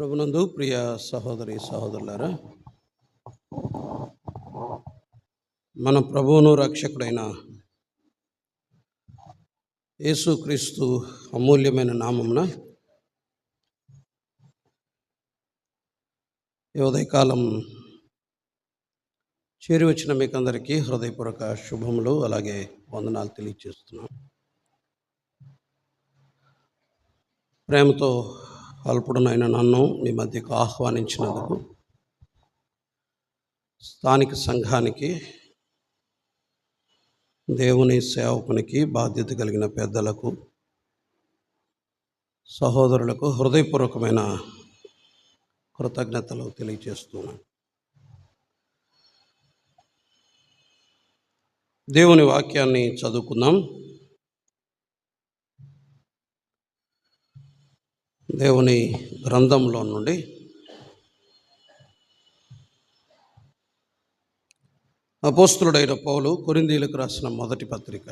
ప్రభునందు ప్రియ సహోదరి సహోదరులారా, మన ప్రభువును రక్షకుడైన యేసుక్రీస్తు అమూల్యమైన నామమున ఈ ఉదయకాలం చేరి వచ్చిన మీకందరికీ హృదయపూర్వక శుభములు అలాగే వందనాలు తెలియజేస్తున్నాం. ప్రేమతో అల్పుడునైన నన్ను మీ మధ్యకు ఆహ్వానించినందుకు స్థానిక సంఘానికి, దేవుని సేవకునికి, బాధ్యత కలిగిన పెద్దలకు, సహోదరులకు హృదయపూర్వకమైన కృతజ్ఞతలు తెలియజేస్తున్నాను. దేవుని వాక్యాన్ని చదువుకుందాం. దేవుని గ్రంథంలో నుండి అపోస్తలుడైన పౌలు కొరింథీయులకు రాసిన మొదటి పత్రిక.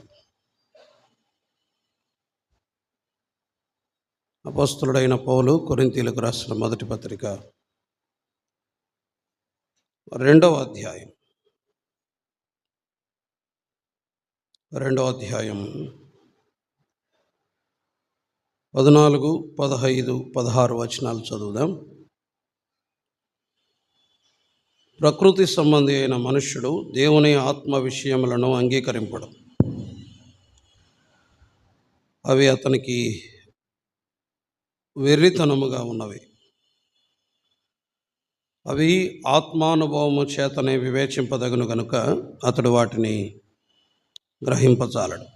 అపోస్తలుడైన పౌలు కొరింథీయులకు రాసిన మొదటి పత్రిక 2వ అధ్యాయం 14, 15, 16 వచనాలు చదువుదాం. ప్రకృతి సంబంధి అయిన మనుష్యుడు దేవుని ఆత్మ విషయములను అంగీకరింపడు. అవి అతనికి వెర్రితనముగా ఉన్నవి. అవి ఆత్మానుభవము చేతనే వివేచింపదగును గనుక అతడు వాటిని గ్రహింపజాలడు.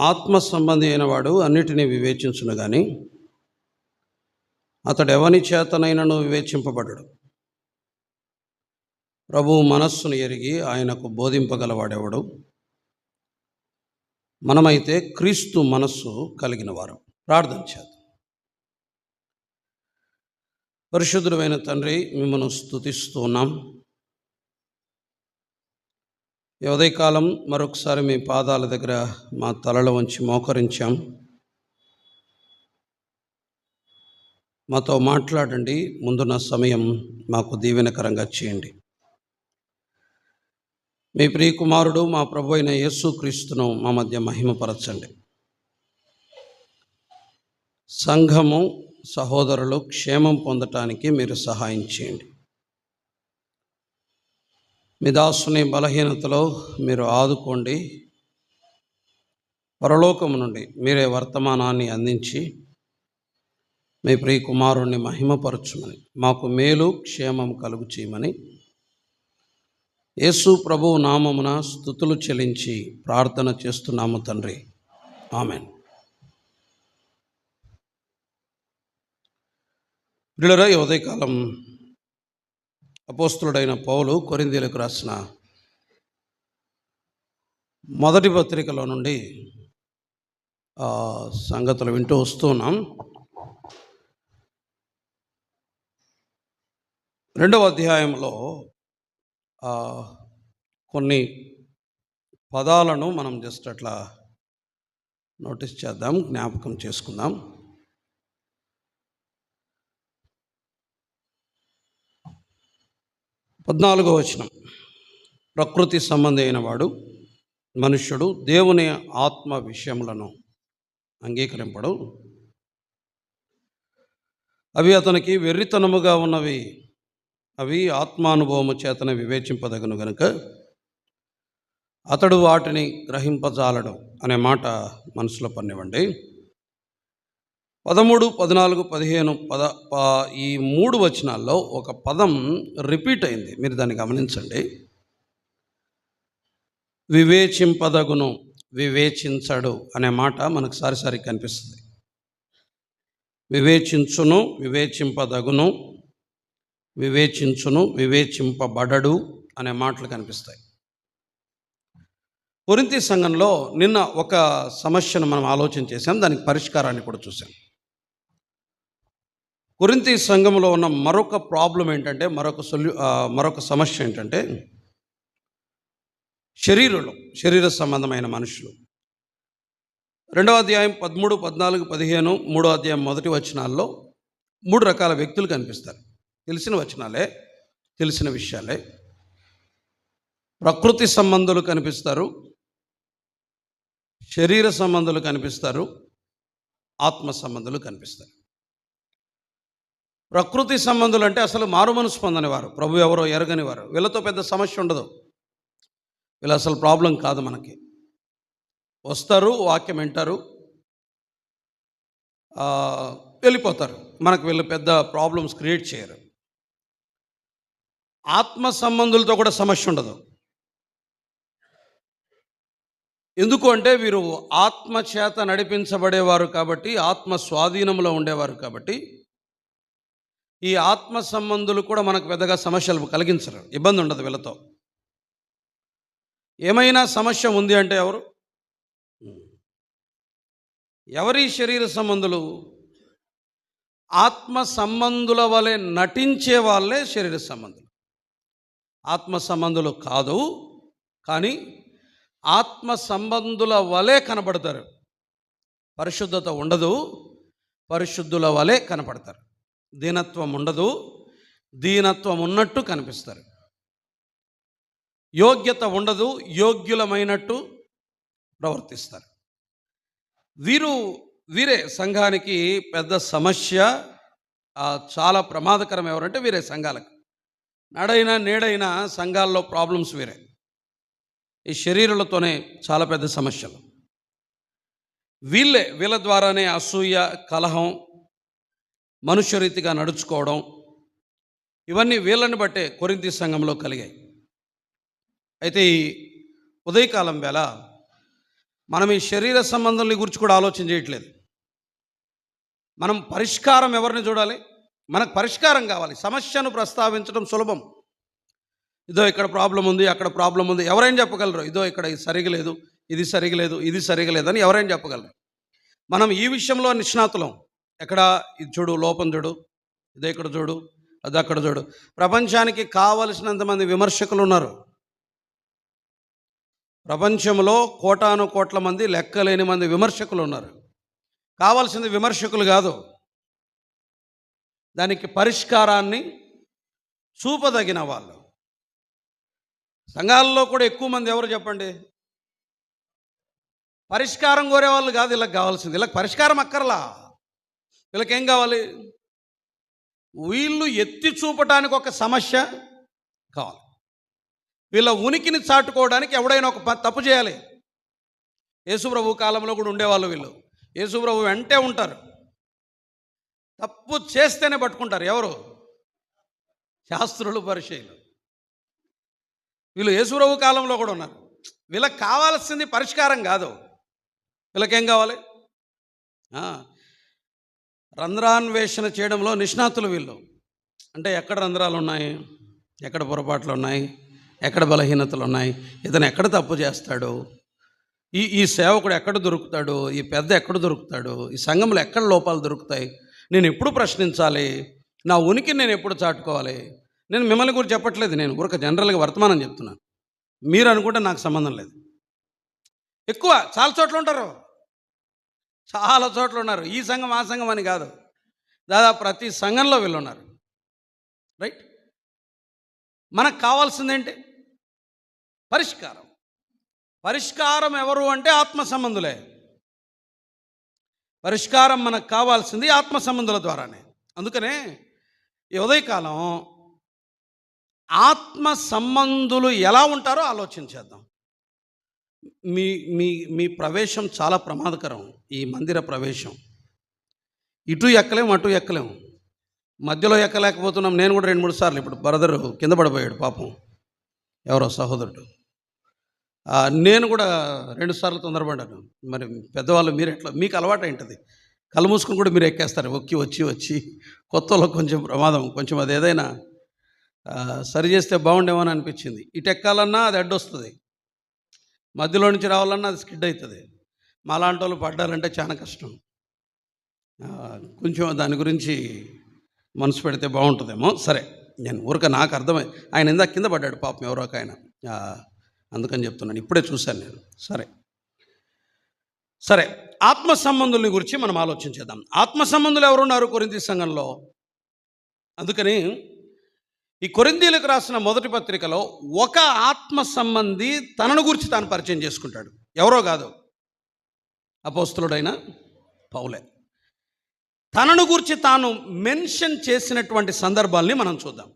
ఆత్మ సంబంధి అయిన వాడు అన్నిటినీ వివేచించును గాని అతడు ఎవని చేతనైనను వివేచింపబడడు. ప్రభువు మనస్సును ఎరిగి ఆయనకు బోధింపగలవాడెవడు? మనమైతే క్రీస్తు మనస్సు కలిగిన వారు. ప్రార్థన చేద్దాం. పరిశుద్ధుడైన తండ్రి, మిమ్మల్ని స్తుతిస్తున్నాం. ఈ ఉదయకాలం మరొకసారి మీ పాదాల దగ్గర మా తలలు వంచి మోకరించాం. మాతో మాట్లాడండి. ముందున్న సమయం మాకు దీవెనకరంగా చేయండి. మీ ప్రియ కుమారుడు మా ప్రభు అయిన యేసుక్రీస్తును మా మధ్య మహిమపరచండి. సంఘము, సహోదరులు క్షేమం పొందటానికి మీరు సహాయం చేయండి. మీ దాసుని బలహీనతలో మీరు ఆదుకోండి. పరలోకము నుండి మీరే వర్తమానాన్ని అందించి మీ ప్రియ కుమారుణ్ణి మహిమపరచుమని, మాకు మేలు క్షేమం కలుగు చేయమని యేసు ప్రభువు నామమున స్తుతులు చెల్లించి ప్రార్థన చేస్తున్నాము తండ్రి. ఆమెన్. ప్రియులారా, ఈ ఉదయకాలం అపోస్తలుడైన పౌలు కొరింథీయులకు రాసిన మొదటి పత్రికలో నుండి సంగతులు వింటూ వస్తున్నాం. 2వ అధ్యాయంలో కొన్ని పదాలను మనం జస్ట్ అట్లా నోటీస్ చేద్దాం, జ్ఞాపకం చేసుకుందాం. 14వ వచనం, ప్రకృతి సంబంధి అయిన వాడు మనుష్యుడు దేవుని ఆత్మ విషయములను అంగీకరింపడు. అవి అతనికి వెర్రితనముగా ఉన్నవి. అవి ఆత్మానుభవము చేతనే వివేచింపదగును గనుక అతడు వాటిని గ్రహింపజాలడు అనే మాట మనసులో పన్నివ్వండి. 13, 14, 15 ఈ 3 వచనాల్లో ఒక పదం రిపీట్ అయింది. మీరు దాన్ని గమనించండి. వివేచింపదగును, వివేచించడు అనే మాట మనకు సారిసారి కనిపిస్తుంది. వివేచించును, వివేచింపదగును, వివేచించును, వివేచింపబడడు అనే మాటలు కనిపిస్తాయి. కొరింథీ సంఘంలో నిన్న ఒక సమస్యను మనం ఆలోచన చేసాం, దానికి పరిష్కారాన్ని కూడా చూసాం. కొరింథీ సంఘంలో ఉన్న మరొక ప్రాబ్లం ఏంటంటే, మరొక సమస్య ఏంటంటే, శరీర సంబంధమైన మనుషులు రెండవ అధ్యాయం 13, 14, 15, మూడో అధ్యాయం మొదటి వచనాల్లో 3 రకాల వ్యక్తులు కనిపిస్తారు. తెలిసిన వచనాలే, తెలిసిన విషయాలే. ప్రకృతి సంబంధులు కనిపిస్తారు, శరీర సంబంధులు కనిపిస్తారు, ఆత్మ సంబంధులు కనిపిస్తారు. ప్రకృతి సంబంధులు అంటే అసలు మారు మనసు పొందని వారు, ప్రభు ఎవరో ఎరగని వారు. వీళ్ళతో పెద్ద సమస్య ఉండదు, వీళ్ళు అసలు ప్రాబ్లం కాదు. మనకి వస్తారు, వాక్యం వింటారు, వెళ్ళిపోతారు. మనకు వీళ్ళు పెద్ద ప్రాబ్లమ్స్ క్రియేట్ చేయరు. ఆత్మ సంబంధులతో కూడా సమస్య ఉండదు. ఎందుకు అంటే వీరు ఆత్మ చేత నడిపించబడేవారు కాబట్టి, ఆత్మ స్వాధీనంలో ఉండేవారు కాబట్టి, ఈ ఆత్మ సంబంధులు కూడా మనకు పెద్దగా సమస్యలు కలిగించరు, ఇబ్బంది ఉండదు వీళ్ళతో. ఏమైనా సమస్య ఉంది అంటే ఎవరి శరీర సంబంధులు? ఆత్మ సంబంధుల వలె నటించే వాళ్ళే శరీర సంబంధులు. ఆత్మ సంబంధులు కాదు, కానీ ఆత్మ సంబంధుల వలె కనపడతారు. పరిశుద్ధత ఉండదు, పరిశుద్ధుల వలె కనపడతారు. దీనత్వం ఉండదు, దీనత్వం ఉన్నట్టు కనిపిస్తారు. యోగ్యత ఉండదు, యోగ్యులమైనట్టు ప్రవర్తిస్తారు. వీరే సంఘానికి పెద్ద సమస్య, చాలా ప్రమాదకరం. ఎవరంటే వీరే సంఘాలకు. నాడైనా నేడైనా సంఘాల్లో ప్రాబ్లమ్స్ వీరే. ఈ శరీరాలతోనే చాలా పెద్ద సమస్యలు. వీళ్ళ ద్వారానే అసూయ, కలహం, మనుష్యరీతిగా నడుచుకోవడం, ఇవన్నీ వీళ్ళని బట్టే కొరింథీ సంఘంలో కలిగాయి. అయితే ఈ ఉదయకాలం వేళ మనం ఈ శరీర సంబంధాల గురించి కూడా ఆలోచన చేయట్లేదు. మనం పరిష్కారం ఎవరిని చూడాలి? మనకు పరిష్కారం కావాలి. సమస్యను ప్రస్తావించడం సులభం. ఇదో ఇక్కడ ప్రాబ్లం ఉంది, అక్కడ ప్రాబ్లం ఉంది, ఎవరైనా చెప్పగలరు. ఇదో ఇక్కడ ఇది సరిగలేదు, ఇది సరిగలేదు, ఇది సరిగలేదు అని ఎవరైనా చెప్పగలరు. మనం ఈ విషయంలో నిష్ణాతులం. ఎక్కడ ఇది చూడు, లోపం చూడు, ఇదో ఇక్కడ చూడు, అది అక్కడ చూడు. ప్రపంచానికి కావలసినంతమంది విమర్శకులు ఉన్నారు. ప్రపంచంలో కోటాను కోట్ల మంది, లెక్కలేని మంది విమర్శకులు ఉన్నారు. కావాల్సింది విమర్శకులు కాదు, దానికి పరిష్కారాన్ని చూపదగిన వాళ్ళు. సంఘాల్లో కూడా ఎక్కువ మంది ఎవరు చెప్పండి? పరిష్కారం కోరేవాళ్ళు కాదు. వీళ్ళకి కావాల్సింది, వీళ్ళకి పరిష్కారం అక్కర్లా. వీళ్ళకేం కావాలి? వీళ్ళు ఎత్తి చూపటానికి ఒక సమస్య కావాలి. వీళ్ళ ఉనికిని చాటుకోవడానికి ఎవడైనా ఒక తప్పు చేయాలి. యేసుప్రభు కాలంలో కూడా ఉండేవాళ్ళు వీళ్ళు. యేసుప్రభు వెంటే ఉంటారు, తప్పు చేస్తేనే పట్టుకుంటారు. ఎవరు? శాస్త్రులు, పరిచయులు. వీళ్ళు యేసుప్రభు కాలంలో కూడా ఉన్నారు. వీళ్ళకి కావాల్సింది పరిష్కారం కాదు. వీళ్ళకేం కావాలి? రంధ్రాన్వేషణ చేయడంలో నిష్ణాతులు వీళ్ళు. అంటే ఎక్కడ రంధ్రాలు ఉన్నాయి, ఎక్కడ పొరపాట్లు ఉన్నాయి, ఎక్కడ బలహీనతలు ఉన్నాయి, ఇతను ఎక్కడ తప్పు చేస్తాడు, ఈ సేవకుడు ఎక్కడ దొరుకుతాడు, ఈ పెద్ద ఎక్కడ దొరుకుతాడు, ఈ సంఘంలో ఎక్కడ లోపాలు దొరుకుతాయి, నేను ఎప్పుడు ప్రశ్నించాలి, నా ఉనికి నేను ఎప్పుడు చాటుకోవాలి. నేను మిమ్మల్ని గురించి చెప్పట్లేదు, నేను ఊరిక జనరల్గా వర్తమానం చెప్తున్నాను. మీరు అనుకుంటే నాకు సంబంధం లేదు. ఎక్కువ చాలా చోట్ల ఉంటారు, చాలా చోట్ల ఉన్నారు. ఈ సంఘం ఆ సంఘం అని కాదు, దాదాపు ప్రతి సంఘంలో వీళ్ళు ఉన్నారు. రైట్? మనకు కావాల్సిందేంటి? పరిష్కారం. పరిష్కారం ఎవరు అంటే ఆత్మ సంబంధులే. పరిష్కారం మనకు కావాల్సింది ఆత్మ సంబంధుల ద్వారానే. అందుకనే ఈ ఉదయకాలం ఆత్మ సంబంధులు ఎలా ఉంటారో ఆలోచించేద్దాం. మీ మీ మీ ప్రవేశం చాలా ప్రమాదకరం. ఈ మందిర ప్రవేశం ఇటు ఎక్కలేము, అటు ఎక్కలేము, మధ్యలో ఎక్కలేకపోతున్నాం. నేను కూడా 2-3 సార్లు, ఇప్పుడు బ్రదరు కింద పడిపోయాడు పాపం, ఎవరో సహోదరుడు. నేను కూడా 2 సార్లు తొందరపడ్డాను. మరి పెద్దవాళ్ళు మీరు ఎట్లా, మీకు అలవాటు ఏంటది? కళ్ళు మూసుకుని కూడా మీరు ఎక్కేస్తారు. వచ్చి కొత్తలో కొంచెం ప్రమాదం. కొంచెం అది ఏదైనా సరి చేస్తే బాగుండేమో అని అనిపించింది. ఇటు ఎక్కాలన్నా అది అడ్డొస్తుంది, మధ్యలో నుంచి రావాలన్నా అది స్కిడ్ అవుతుంది. మాలాంటి వాళ్ళు పడ్డారంటే చాలా కష్టం. కొంచెం దాని గురించి మనసు పెడితే బాగుంటుందేమో. సరే, నేను ఊరిక నాకు అర్థమై, ఆయన ఇందాక కింద పడ్డాడు పాపం, ఎవరో ఒక ఆయన, అందుకని చెప్తున్నాను. ఇప్పుడే చూశాను నేను. సరే ఆత్మ సంబంధుల్ని గురించి మనం ఆలోచించేద్దాం. ఆత్మ సంబంధులు ఎవరున్నారు కొరింథీ సంఘంలో? అందుకని ఈ కొరింథీయులకు రాసిన మొదటి పత్రికలో ఒక ఆత్మ సంబంధి తనను గురించి తాను పరిచయం చేసుకుంటాడు. ఎవరో కాదు, అపోస్తలుడైన పౌలే. తనను గురించి తాను మెన్షన్ చేసినటువంటి సందర్భాల్ని మనం చూద్దాం.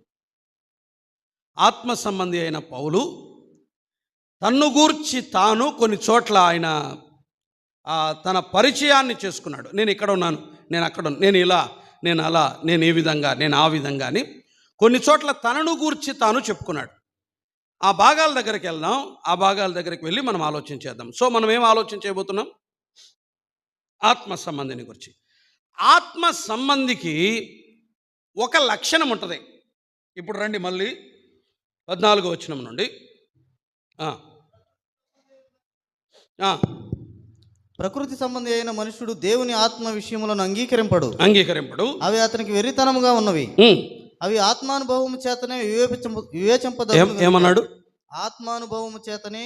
ఆత్మ సంబంధి అయిన పౌలు తన్ను గూర్చి తాను కొన్ని చోట్ల ఆయన తన పరిచయాన్ని చేసుకున్నాడు. నేను ఇక్కడ ఉన్నాను, నేను అక్కడ, నేను ఇలా, నేను అలా, నేను ఈ విధంగా, నేను ఆ విధంగా అని కొన్ని చోట్ల తనను గూర్చి తాను చెప్పుకున్నాడు. ఆ భాగాల దగ్గరికి వెళ్దాం. ఆ భాగాల దగ్గరికి వెళ్ళి మనం ఆలోచించేద్దాం. సో మనం ఏం ఆలోచించబోతున్నాం? ఆత్మ సంబంధిని గురించి. ఆత్మ సంబంధికి ఒక లక్షణం ఉంటుంది. ఇప్పుడు రండి మళ్ళీ 14వ వచనం నుండి. ప్రకృతి సంబంధి అయిన మనుషుడు దేవుని ఆత్మ విషయములను అంగీకరింపడు. అవి అతనికి వెర్రితనముగా ఉన్నవి. అవి ఆత్మానుభవము చేతనే ఏమన్నాడు? ఆత్మానుభవము చేతనే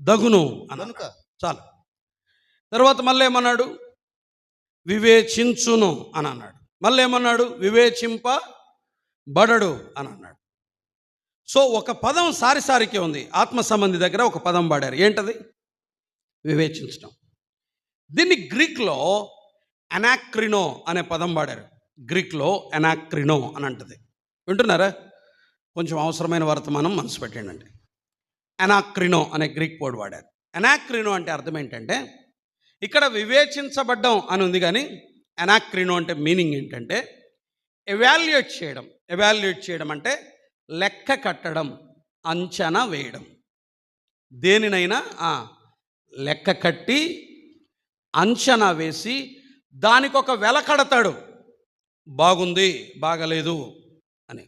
దగును కనుక చాలు. తర్వాత మళ్ళీ ఏమన్నాడు? వివేచించును అని అన్నాడు. మళ్ళీ ఏమన్నాడు? వివేచింపబడడు అని అన్నాడు. సో ఒక పదం సారికే ఉంది. ఆత్మ సంబంధి దగ్గర ఒక పదం వాడారు. ఏంటది? వివేచించడం. దీన్ని గ్రీక్లో అనాక్రినో అనే పదం వాడారు. గ్రీక్లో అనాక్రినో అని అంటది. వింటున్నారా? కొంచెం అవసరమైన వర్తమానం మనసు పెట్టండి. అనాక్రినో అనే గ్రీక్ వర్డ్ వాడారు. అనాక్రినో అంటే అర్థం ఏంటంటే, ఇక్కడ వివేచించబడ్డం అని ఉంది, కానీ అనాక్రినో అంటే మీనింగ్ ఏంటంటే ఎవాల్యుయేట్ చేయడం. ఎవాల్యుయేట్ చేయడం అంటే లెక్క కట్టడం, అంచనా వేయడం. దేనినైనా లెక్క కట్టి అంచనా వేసి దానికి ఒక వెల కడతాడు. బాగుంది, బాగలేదు అని.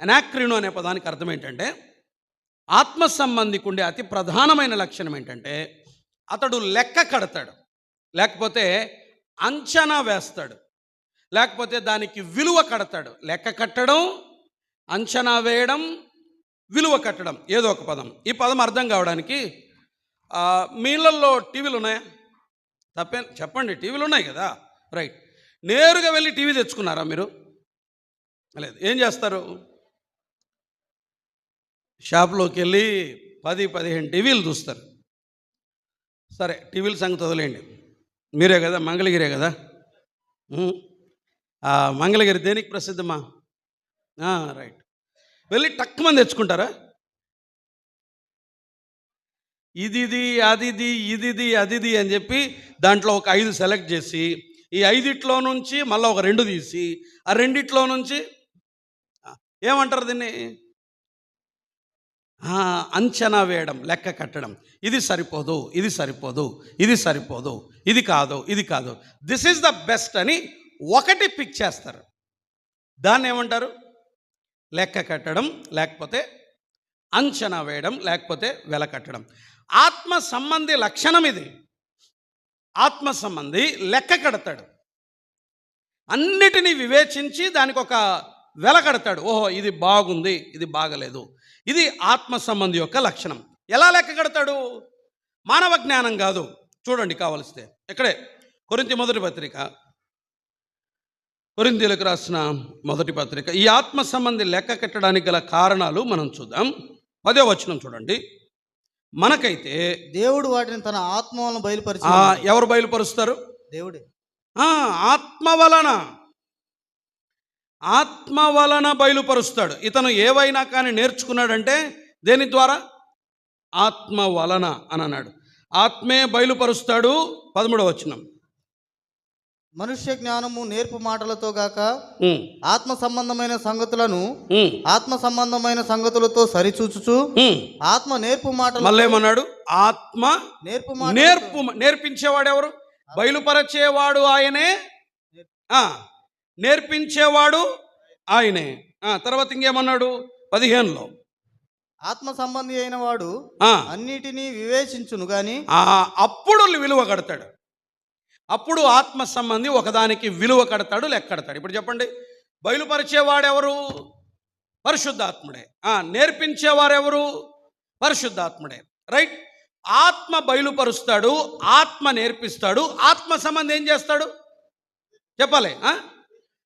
అనాక్రినో అనే పదానికి అర్థం ఏంటంటే, ఆత్మ సంబంధికి ఉండే అతి ప్రధానమైన లక్షణం ఏంటంటే అతడు లెక్క కడతాడు, లేకపోతే అంచనా వేస్తాడు, లేకపోతే దానికి విలువ కడతాడు. లెక్క కట్టడం, అంచనా వేయడం, విలువ కట్టడం, ఏదో ఒక పదం. ఈ పదం అర్థం కావడానికి మీ ఇళ్ళల్లో టీవీలు ఉన్నాయా? చెప్పండి. టీవీలు ఉన్నాయి కదా, రైట్. నేరుగా వెళ్ళి టీవీ తెచ్చుకున్నారా మీరు? లేదు. ఏం చేస్తారు? షాప్లోకి వెళ్ళి 10-15 టీవీలు చూస్తారు. సరే, టీవీల సంగతి వదిలేయండి. మీరే కదా, మంగళగిరే కదా. మంగళగిరి దేనికి ప్రసిద్ధమా? రైట్. వెళ్ళి టక్కుమని తెచ్చుకుంటారా? ఇది అదిది అని చెప్పి దాంట్లో ఒక 5 సెలెక్ట్ చేసి, ఈ 5 నుంచి మళ్ళీ ఒక 2 తీసి, ఆ 2 నుంచి ఏమంటారు దీన్ని? అంచనా వేయడం, లెక్క కట్టడం. ఇది సరిపోదు, ఇది సరిపోదు, ఇది సరిపోదు, ఇది కాదు, ఇది కాదు, దిస్ ఈజ్ ద బెస్ట్ అని ఒకటి పిక్ చేస్తారు. దాన్ని ఏమంటారు? లెక్క కట్టడం, లేకపోతే అంచనా వేయడం, లేకపోతే వెల కట్టడం. ఆత్మ సంబంధి లక్షణం ఇది. ఆత్మ సంబంధి లెక్క కడతాడు, అన్నిటినీ వివేచించి దానికి ఒక వెల కడతాడు. ఓహో, ఇది బాగుంది, ఇది బాగలేదు. ఇది ఆత్మ సంబంధి యొక్క లక్షణం. ఎలా లెక్క కడతాడు? మానవ జ్ఞానం కాదు. చూడండి కావలిస్తే ఇక్కడే కొరింథీయులకు రాసిన మొదటి పత్రిక, ఈ ఆత్మ సంబంధి లెక్క కట్టడానికి గల కారణాలు మనం చూద్దాం. 10వ వచనం చూడండి. మనకైతే దేవుడు వాటిని తన ఆత్మ వలన బయలుపరిచి. ఎవరు బయలుపరుస్తారు? దేవుడే. ఆత్మ వలన బయలుపరుస్తాడు. ఇతను ఏవైనా కానీ నేర్చుకున్నాడంటే దేని ద్వారా? ఆత్మ వలన అని అన్నాడు. ఆత్మే బయలుపరుస్తాడు. 13వ వచనం. మనుష్య జ్ఞానము నేర్పు మాటలతో గాక ఆత్మ సంబంధమైన సంగతులతో సరిచూచుచు ఆత్మ నేర్పు మాటలు. మళ్ళీ ఏమన్నాడు? ఆత్మ నేర్పించేవాడు ఎవరు? బయలుపరచేవాడు ఆయనే, నేర్పించేవాడు ఆయనే. తర్వాత ఇంకేమన్నాడు? 15లో ఆత్మ సంబంధి అయిన వాడు అన్నిటినీ వివేచించును గాని అప్పుడు విలువ కడతాడు. అప్పుడు ఆత్మ సంబంధి ఒకదానికి విలువ కడతాడు, లెక్క కడతాడు. ఇప్పుడు చెప్పండి, బయలుపరిచేవాడెవరు? పరిశుద్ధాత్ముడే. నేర్పించేవారెవరు? పరిశుద్ధాత్ముడే. రైట్. ఆత్మ బయలుపరుస్తాడు, ఆత్మ నేర్పిస్తాడు. ఆత్మ సంబంధం ఏం చేస్తాడు చెప్పాలి,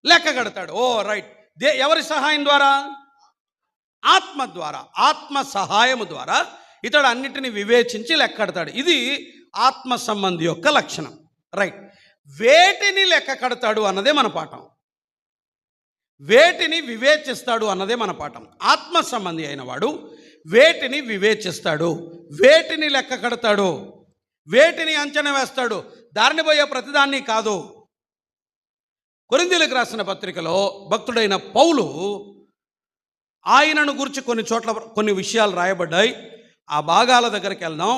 లెక్క కడతాడు. ఓ రైట్. ఎవరి సహాయం ద్వారా? ఆత్మ ద్వారా, ఆత్మ సహాయము ద్వారా ఇతడు అన్నిటిని వివేచించి లెక్క కడతాడు. ఇది ఆత్మ సంబంధి యొక్క లక్షణం. రైట్. వేటిని లెక్క కడతాడు అన్నదే మన పాఠం. వేటిని వివేచిస్తాడు అన్నదే మన పాఠం. ఆత్మ సంబంధి అయిన వాడు వేటిని వివేచిస్తాడు, వేటిని లెక్క కడతాడు, వేటిని అంచనా వేస్తాడు, దారిని పోయే ప్రతిదాన్ని కాదు. కొరింథీయులకు రాసిన పత్రికలో భక్తుడైన పౌలు ఆయనను గురించి కొన్ని చోట్ల కొన్ని విషయాలు రాయబడ్డాయి. ఆ భాగాల దగ్గరికి వెళ్దాం.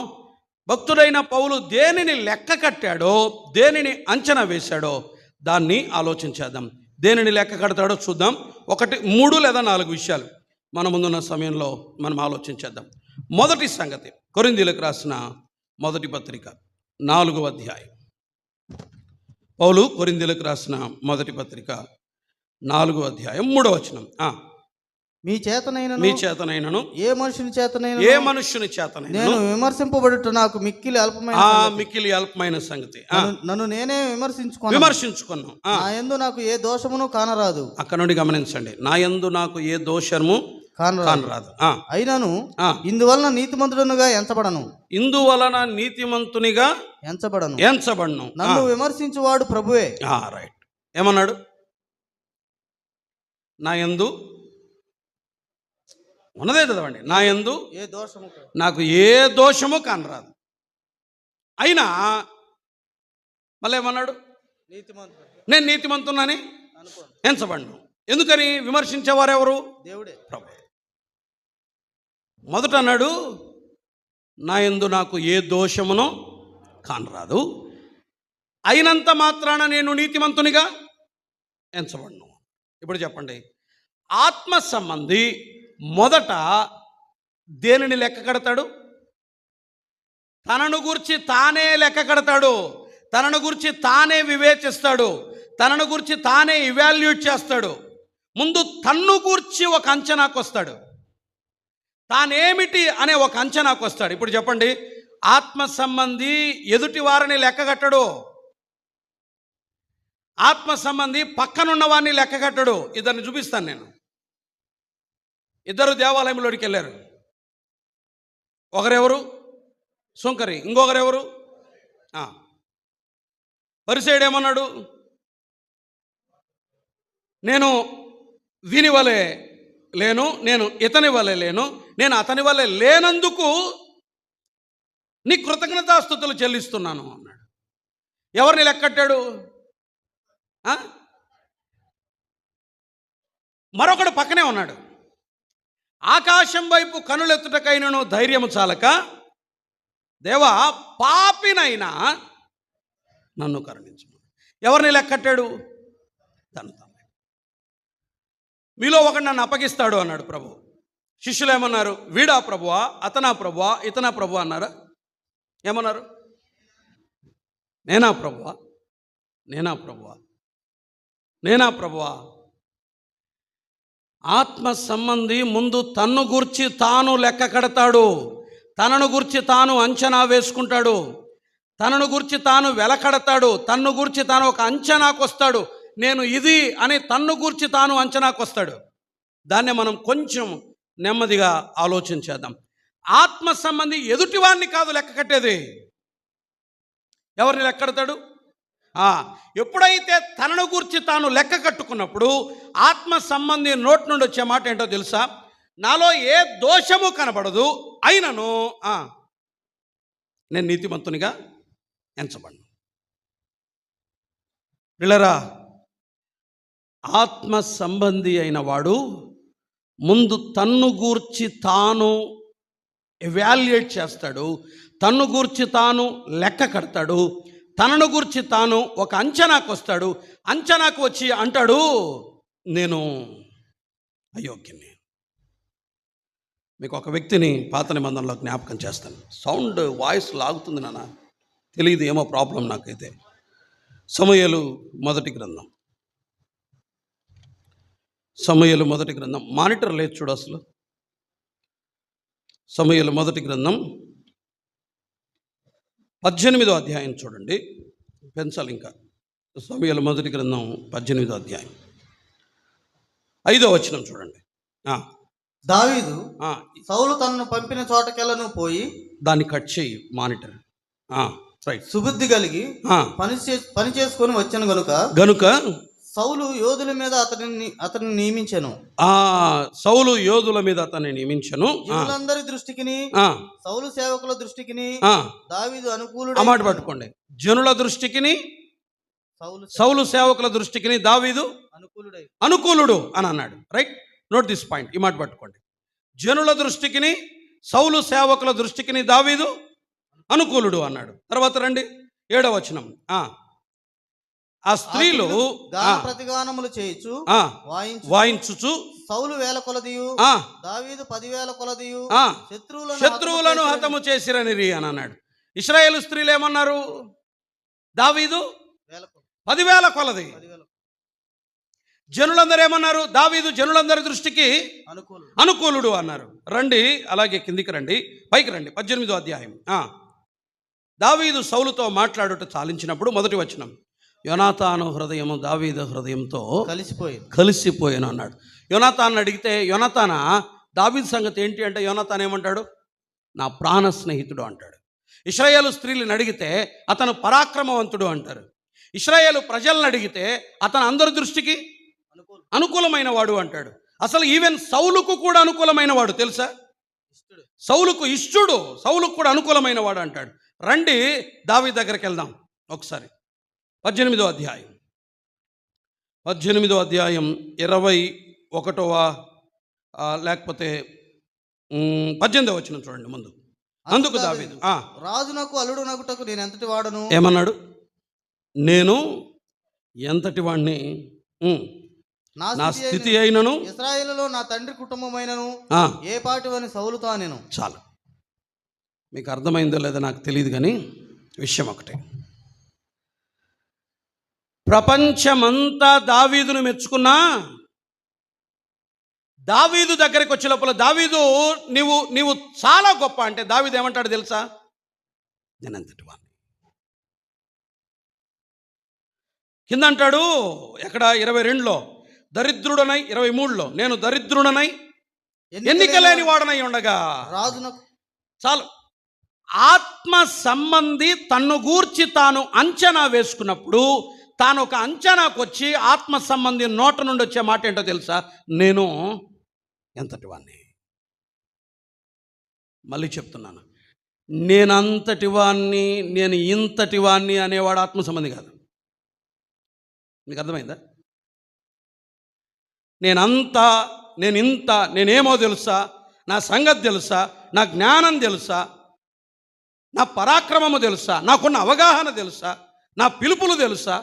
భక్తుడైన పౌలు దేనిని లెక్క కట్టాడో, దేనిని అంచనా వేశాడో దాన్ని ఆలోచించేద్దాం. దేనిని లెక్క కడతాడో చూద్దాం. 1, 3 లేదా 4 విషయాలు మన ముందున్న సమయంలో మనం ఆలోచించేద్దాం. మొదటి సంగతి, కొరింథీయులకు రాసిన మొదటి పత్రిక 4వ అధ్యాయం. పౌలు కొరింథీయులకు రాసిన మొదటి పత్రిక 4వ అధ్యాయం 3వ వచనం. మీ చేతనైనను ఏ మనుషుని చేతనైనా నేను విమర్శింపబడుట నాకు మిక్కిలి అల్పమైన సంగతి. నన్ను నేనే విమర్శించుకున్నాను. నా యందు నాకు ఏ దోషమును కానరాదు. అక్కడ నుండి గమనించండి. నా యందు నాకు ఏ దోషము కానరాదు. అయినను ఇందువలన నీతిమంతుడుగా ఎంచబడను. ఇందువలన నీతిమంతునిగా ఎంచబడను. నన్ను విమర్శించువాడు ప్రభువే. రైట్. ఏమన్నాడు? నా యందు ఉన్నదే చదవండి. నా యందు నాకు ఏ దోషము కానరాదు. అయినా మళ్ళీ ఏమన్నాడు? నేను నీతిమంతునని ఎంచబడ్ను. ఎందుకని? విమర్శించేవారెవరు? దేవుడే, ప్రభు. మొదట అన్నాడు, నా యందు నాకు ఏ దోషమునో కానరాదు, అయినంత మాత్రాన నేను నీతిమంతునిగా ఎంచబడ్ను. ఇప్పుడు చెప్పండి, ఆత్మ సంబంధి మొదట దేనిని లెక్క కడతాడు? తనను గురించి తానే లెక్క కడతాడు, తనను గురించి తానే వివేచిస్తాడు, తనను గురించి తానే ఇవాల్యూట్ చేస్తాడు. ముందు తన్ను గూర్చి ఒక అంచనాకు వస్తాడు, తానేమిటి అనే ఒక అంచనాకు వస్తాడు. ఇప్పుడు చెప్పండి, ఆత్మ సంబంధి ఎదుటి వారిని లెక్క కట్టడు, ఆత్మ సంబంధి పక్కనున్న వారిని లెక్క కట్టడు. ఇద్దరిని చూపిస్తాను నేను. ఇద్దరు దేవాలయంలోకి వెళ్ళారు. ఒకరెవరు? సుంకరి. ఇంకొకరెవరు? పరిసయ్యుడు ఏమన్నాడు? నేను వీని వలె లేను, నేను ఇతని వలె లేను, నేను అతని వలె లేనందుకు నీ కృతజ్ఞతాస్తుతులు చెల్లిస్తున్నాను అన్నాడు. ఎవరిని లెక్కట్టాడు? మరొకడు పక్కనే ఉన్నాడు. ఆకాశం వైపు కనులెత్తుటకైనను ధైర్యము చాలక, దేవా పాపినైనా నన్ను కరుణించు. ఎవరిని లెక్కట్టాడు? తను. మీలో ఒకడు నన్ను అప్పగిస్తాడు అన్నాడు ప్రభు. శిష్యులు ఏమన్నారు? వీడా ప్రభువా, అతనా ప్రభువా, ఇతనా ప్రభు అన్నారా? ఏమన్నారు? నేనా ప్రభువా, నేనా ప్రభువా, నేనా ప్రభువా. ఆత్మ సంబంధి ముందు తన్ను గూర్చి తాను లెక్క కడతాడు, తనను గూర్చి తాను అంచనా వేసుకుంటాడు, తనను గూర్చి తాను వెలకడతాడు, తన్ను గూర్చి తాను ఒక అంచనాకు వస్తాడు. నేను ఇది అని తన్ను గూర్చి తాను అంచనాకు వస్తాడు. దాన్నే మనం కొంచెం నెమ్మదిగా ఆలోచించేద్దాం. ఆత్మ సంబంధి ఎదుటివాడిని కాదు లెక్క కట్టేది. ఎవరిని లెక్కడతాడు? ఎప్పుడైతే తనను గూర్చి తాను లెక్క కట్టుకున్నప్పుడు ఆత్మ సంబంధి నోటి నుండి వచ్చే మాట ఏంటో తెలుసా? నాలో ఏ దోషము కనబడదు, అయినను నేను నీతిమంతునిగా ఎంచబడ్ను. పిల్లరా, ఆత్మ సంబంధి అయిన వాడు ముందు తన్ను గూర్చి తాను ఎవాల్యుయేట్ చేస్తాడు, తన్ను గూర్చి తాను లెక్క కడతాడు, తనను గురించి తాను ఒక అంచనాకు వస్తాడు. అంచనాకు వచ్చి అంటాడు, నేను అయోగ్యుని. మీకు ఒక వ్యక్తిని పాత నిబంధనలో జ్ఞాపకం చేస్తాను. సౌండ్ వాయిస్ లాగుతుంది నాన్న, తెలియదు, ఏమో ప్రాబ్లం నాకైతే. సమూయేలు మొదటి గ్రంథం, సమూయేలు మొదటి గ్రంథం. మానిటర్ లేదు చూడు అసలు. సమూయేలు మొదటి గ్రంథం 18వ అధ్యాయం చూడండి, పెంచాలి ఇంకా. సమూయేలు మొదటి గ్రంథం 18వ అధ్యాయం 5వ వచనం చూడండి. దావీదు సౌలు తనను పంపిన చోటకెళ్ళను పోయి, దాన్ని కట్ చేయి మానిటర్, రైట్. సుబుద్ధి కలిగి పని చేసుకొని వచ్చాను గనుక సౌలు యోధుల మీద అతన్ని నియమించెను. సౌలు యోధుల మీద అతన్ని నియమించెను. జనులందరి దృష్టికిని సౌలు సేవకుల దృష్టికిని దావీదు అనుకూలుడు. ఆ మాట పట్టుకోండి. జనుల దృష్టికిని సౌలు సేవకుల దృష్టికిని దావీదు అనుకూలుడు అని అన్నాడు. Right, note this point. ఈ మాట పట్టుకోండి. జనుల దృష్టికిని సౌలు సేవకుల దృష్టికిని దావీదు అనుకూలుడు అన్నాడు. తర్వాత రండి 7వ వచనం. ఆ స్త్రీలు ప్రతిగానములు చేయుచు వాయించుచు సౌలు 1000 కొలదియు దావీదు 10,000 కొలదియు శత్రువులను హతము చేసిరనిరి అని అన్నాడు. ఇశ్రాయేలు స్త్రీలు ఏమన్నారు? దావీదు 10,000 కొలది. జనులందరూ ఏమన్నారు? దావీదు జనులందరి దృష్టికి అనుకూలుడు అన్నారు. రండి, అలాగే కిందికి రండి, పైకి రండి. 18వ అధ్యాయం. దావీదు సౌలుతో మాట్లాడుట చాలించినప్పుడు మొదటి వచనం, యోనాతాను హృదయము దావీదు హృదయంతో కలిసిపోయాను అన్నాడు. యోనాతాను అడిగితే, యోనాతానా దావీదు సంగతి ఏంటి అంటే, యోనాతాను ఏమంటాడు? నా ప్రాణ స్నేహితుడు అంటాడు. ఇశ్రాయేలు స్త్రీలను అడిగితే అతను పరాక్రమవంతుడు అంటారు. ఇశ్రాయేలు ప్రజలను అడిగితే అతను అందరి దృష్టికి అనుకూలమైన వాడు అంటాడు. అసలు ఈవెన్ సౌలుకు కూడా అనుకూలమైన వాడు తెలుసా? సౌలుకు ఇష్టుడు, సౌలుకు కూడా అనుకూలమైన వాడు అంటాడు. రండి దావీదు దగ్గరికి వెళ్దాం ఒకసారి. 18వ అధ్యాయం 21వ లేకపోతే 18వ వచనం చూడండి ముందు. అందుకు దావీదు రాజునకు అల్లుడు నగుటకు నేను ఎంతటి వాడను ఏమన్నాడు? నేను ఎంతటి వాడిని, నా స్థితి అయినను ఇశ్రాయేలులో నా తండ్రి కుటుంబమైనను ఏ పాటివని సౌలుతో నేను. చాలు, మీకు అర్థమైందో లేదో నాకు తెలియదు, కానీ విషయం ఒకటే. ప్రపంచమంతా దావీదును మెచ్చుకున్నా దావీదు దగ్గరికి వచ్చే లోపల దావీదు నీవు చాలా గొప్ప అంటే దావీదు ఏమంటాడు తెలుసా? నేనంతటి వాడిని. కింద అంటాడు ఎక్కడ 22లో దరిద్రుడనై, 23లో నేను దరిద్రుడనై ఎన్నికలేని వాడనై ఉండగా రాజునకు. చాలు. ఆత్మ సంబంధి తన్ను గూర్చి తాను అంచనా వేసుకున్నప్పుడు తాను ఒక అంచనాకు వచ్చి ఆత్మ సంబంధి నోట నుండి వచ్చే మాట ఏంటో తెలుసా? నేను ఎంతటి వాణ్ణి. మళ్ళీ చెప్తున్నాను, నేనంతటి వాణ్ణి, నేను ఇంతటి వాణ్ణి అనేవాడు ఆత్మ సంబంధి కాదు. మీకు అర్థమైందా? నేనంతా, నేను ఇంత, నేనేమో తెలుసా, నా సంగతి తెలుసా, నా జ్ఞానం తెలుసా, నా పరాక్రమము తెలుసా, నాకున్న అవగాహన తెలుసా, నా పిలుపులు తెలుసా,